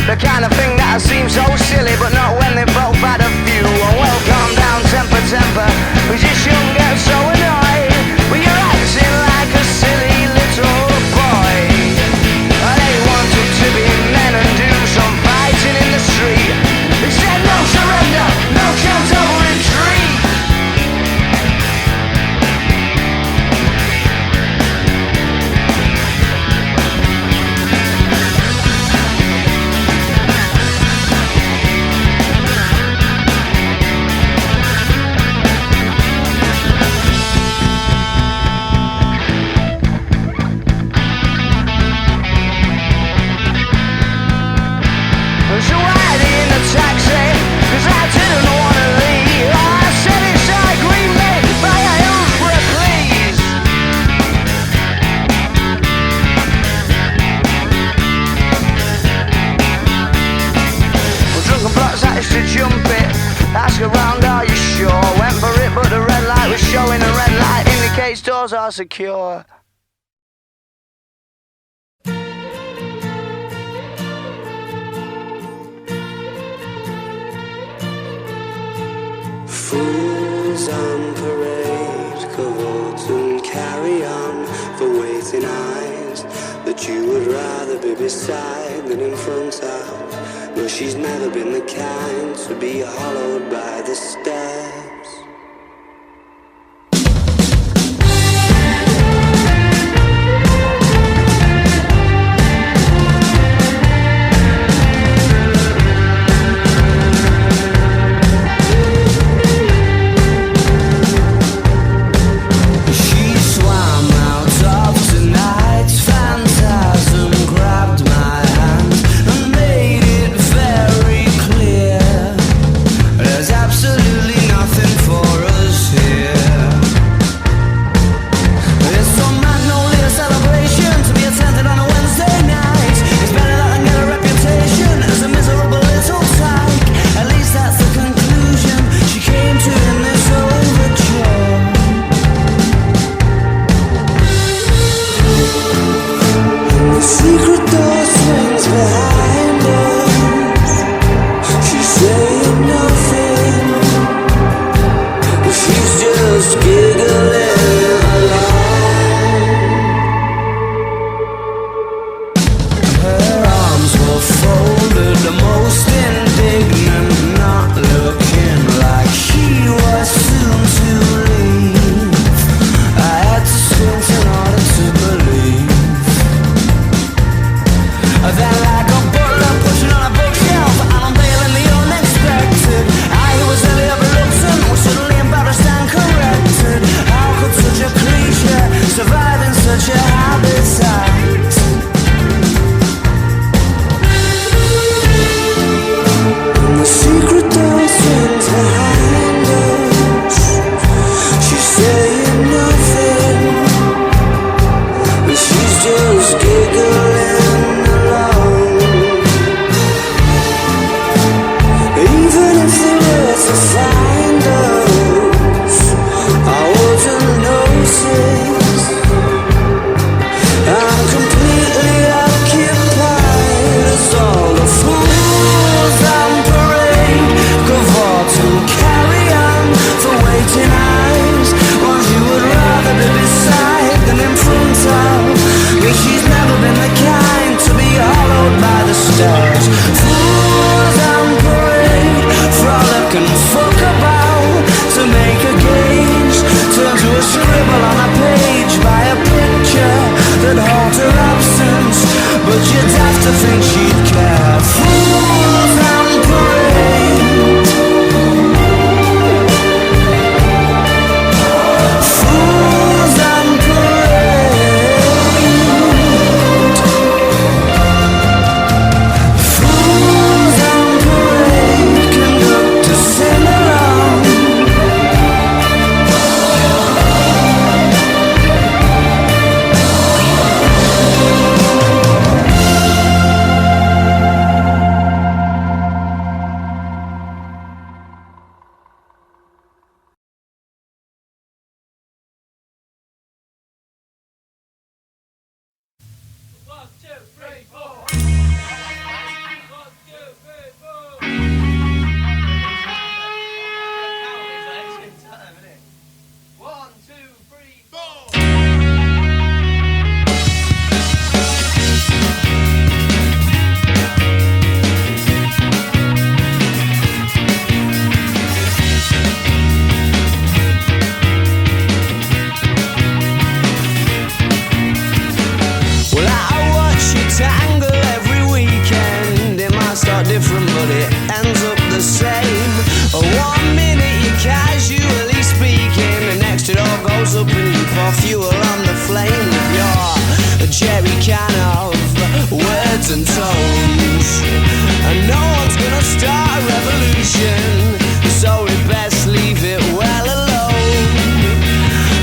Speaker 1: The kind of thing that seems so silly, but not when they both had a few. Oh, well, calm down, temper, temper, we just shouldn't get so annoyed. But you're acting like a silly little boy. They wanted to be men and do some fighting in the street. They said no surrender, no chance of retreat. Doors are secure.
Speaker 4: Fools on parade, cavort and carry on for waiting eyes that you would rather be beside than in front of. No, she's never been the kind to be hollowed by the steps.
Speaker 1: Absolutely not. such a habitat. And the secret doors went behind us. She's saying nothing, and she's just giggling alone. Even if they were to find us, I wouldn't notice. I'm completely occupied as all the fools on parade go for to carry on for waiting eyes. Ones you would rather be beside than in front of. But she's never been the kind to be hollowed by the stars. Fools on parade, frolic and fuck about to make a gauge. Turn to a scribble on a page by a picture that holds her absence, but you'd have to think she'd care. Fools on parade, fools on parade, fools on parade, conduct a sing-along. Well, I watch you tangle every weekend. It might start different, but it ends up the same. 1 minute you're casually speaking, the next it all goes up and you pour fuel on the flame with your jerry can of words and tones. And no one's gonna start a revolution, so we best leave it well alone.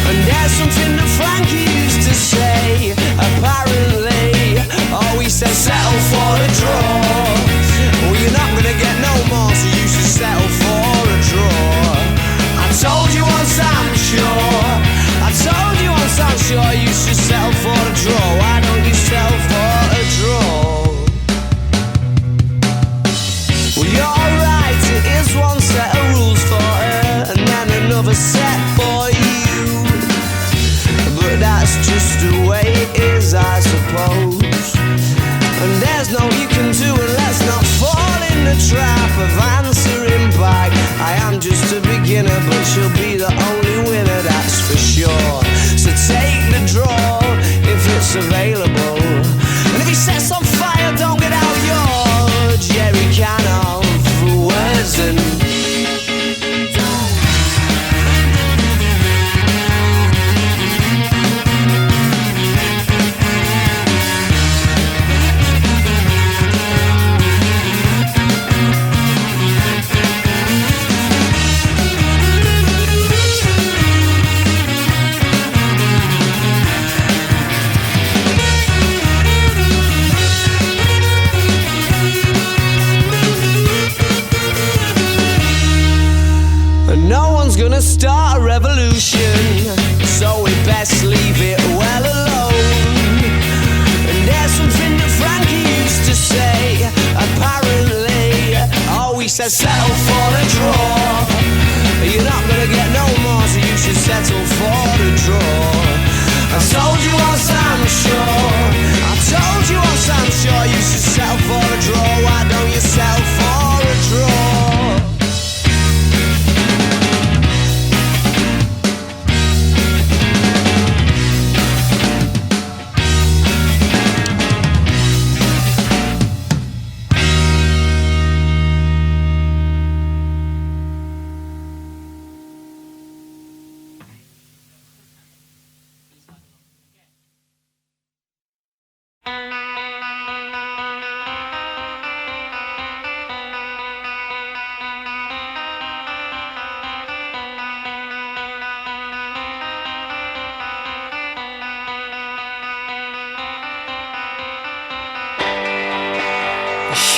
Speaker 1: And there's something that Frankie used to say, apparently always said settle for a draw. Well, you're not gonna get no more, so you should settle for a draw. I told you once, I'm sure, I told you once, I'm sure you should settle for a draw. Why don't you settle for a draw? Well, you're right, it is one set of rules for her, and then another set for you. But that's just the way it is, I suppose. And there's no you can do, and let's not fall in the trap of answering back. I am just a beginner, but she'll be the only winner, that's for sure. So take the draw if it's available. And if he sets on fire, don't get out your jerry can of words and gonna start a revolution, so we best leave it well alone. And there's something that Frankie used to say, apparently always says settle for a draw. You're not gonna get no more, so you should settle for a draw. I told you once, I'm sure, I told you once, I'm sure you should settle for a draw. Why don't you settle for a draw?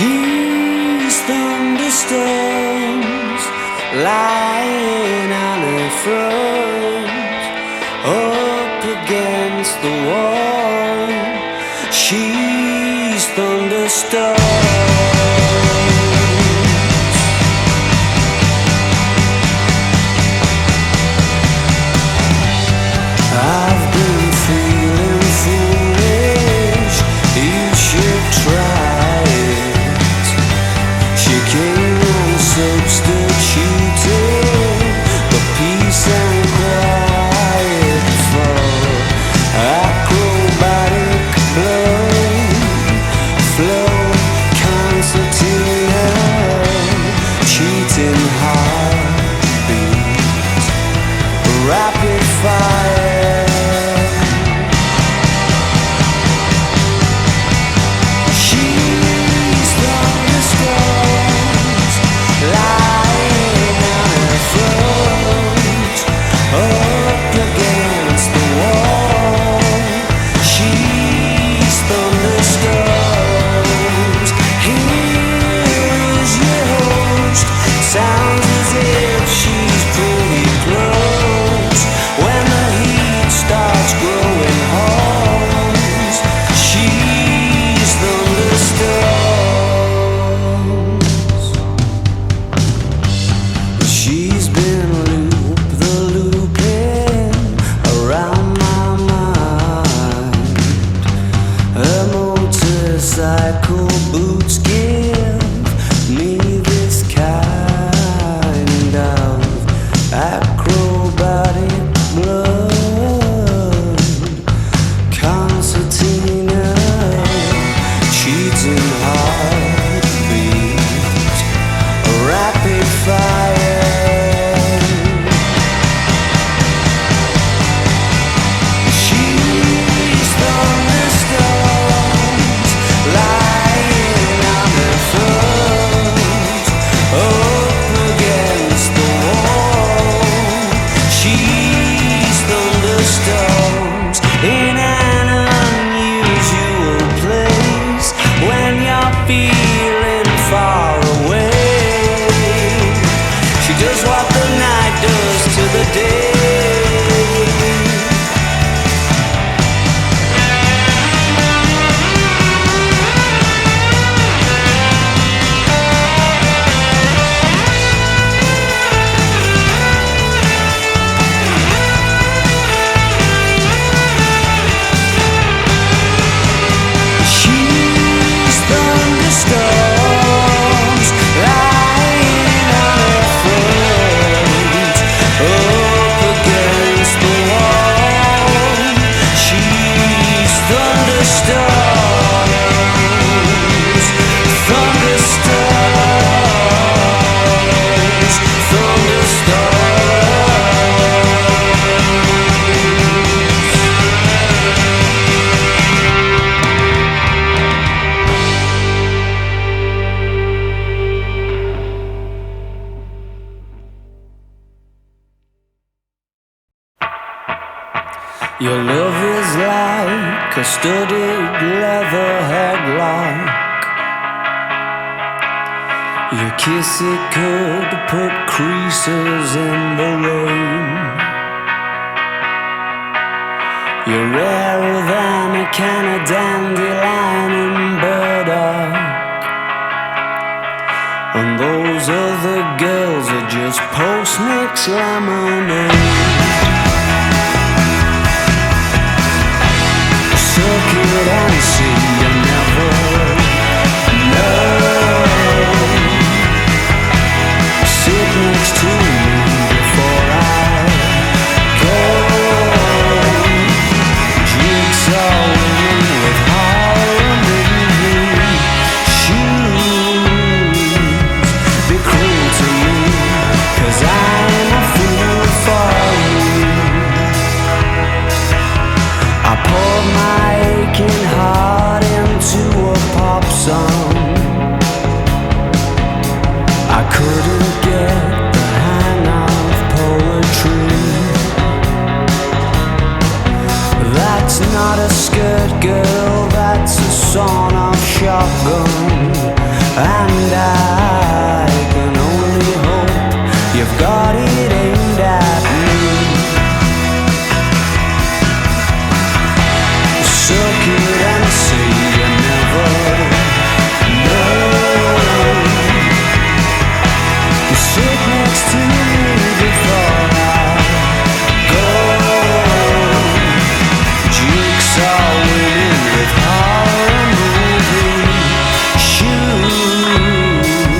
Speaker 4: She's thunderstorms lying on her front, up against the wall. She's thunderstorms. I've been feeling foolish, you should try it. She came and substituted the peace and quiet for acrobatic blood flow, concertina, cheating heartbeat, rapid fire. Sounds as if she's pretty close. When the heat starts growing holes, she's thunderstorms. She's been looping around my mind. Her motorcycle boots give me this kind of acrobatic blood, concertina, cheating heartbeat, rapid fire. She's thunderstorms lying on her front, up against the wall. She's thunderstorms in an unusual place when you're feeling far away. She does what the night does to the day. She's thunderstorms lying on her front, up against the wall. She's thunderstorms, thunderstorms, thunderstorms. Your love is like a studded leather headlock. Your kiss, it could put creases in the rain. You're rarer than a can of dandelion and burdock. And those other girls are just post-mix lemonade. Circuit and see you never know. Sit next to me before I go. Jigsaw women with harmony shoes. Be cruel to me, 'cause I'm a fool for you. I poured my aching heart into a pop song. I couldn't get the hang of poetry. That's not a skirt, girl, that's a sawn-off shotgun.
Speaker 1: And I can only hope you've got it aimed at me. Suck it and say you never know. Sit next to me before I go. Jigsaw women with horror movie shoes.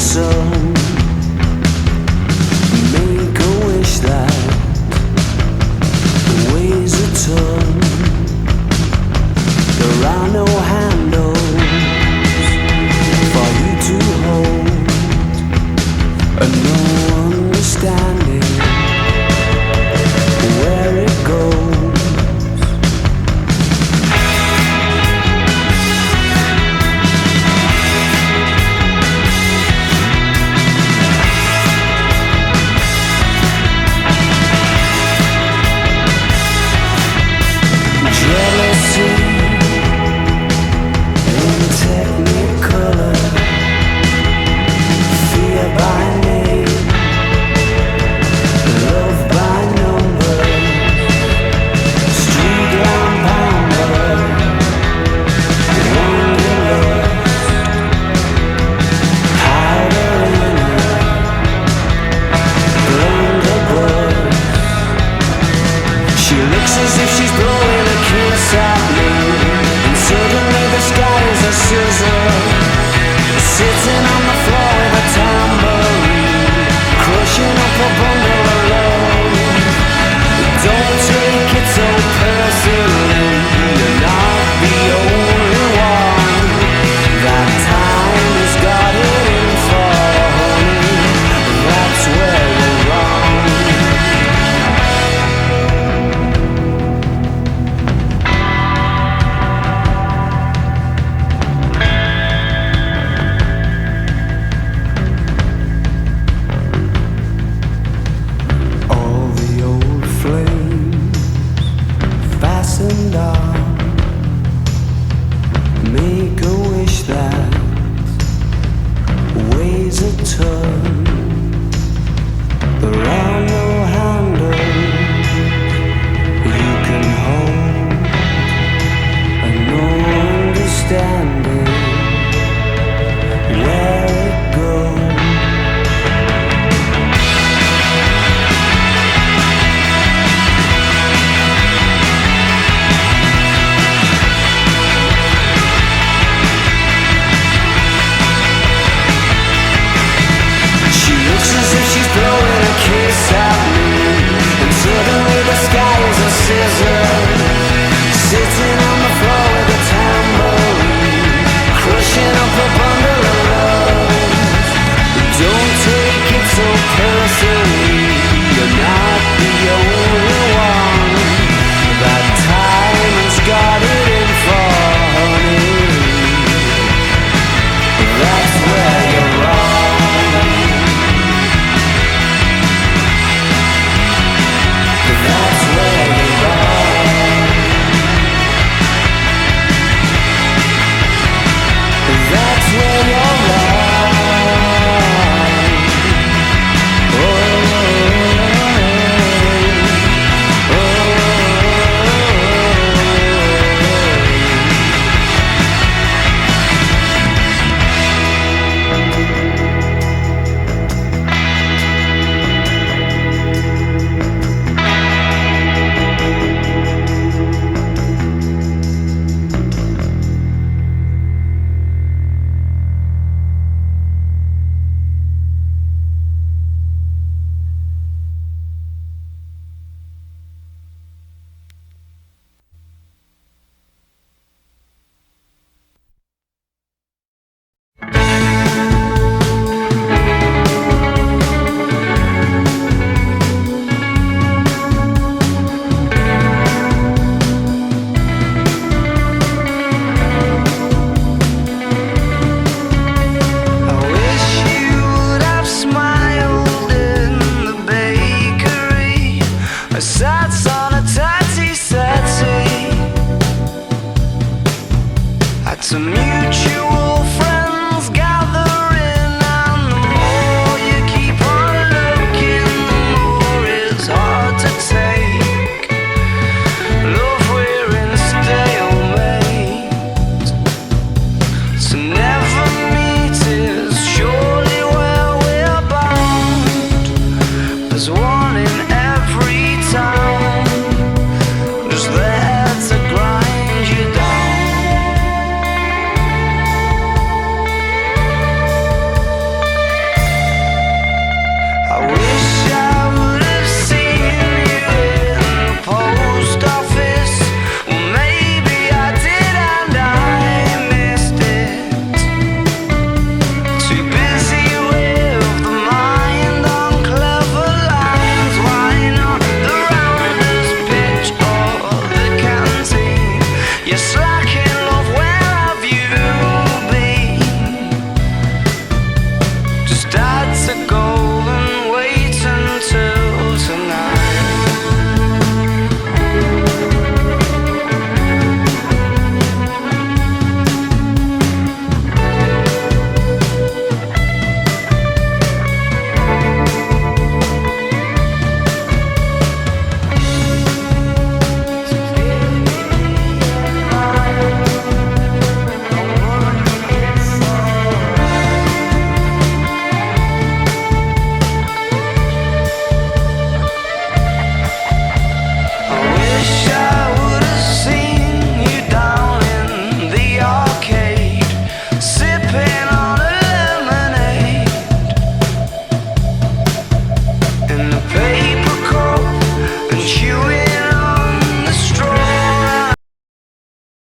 Speaker 4: sun. Make a wish that weighs a ton. There are no handles for you to hold, and no understanding where it goes. Jealousy in technicolor, fear by name, love by number, street lamp pounder, wanderlust, powder in her, blunderbuss. She looks as if she's blowing a kiss at me, and suddenly the sky is a scissor, sitting on the floor with a tambourine, crushing up a bundle of love. Don't take it so personally, you're not the only one that time has got it in for, honey. That's where you're wrong. All the old flames fastened on. Make a wish that weighs a ton.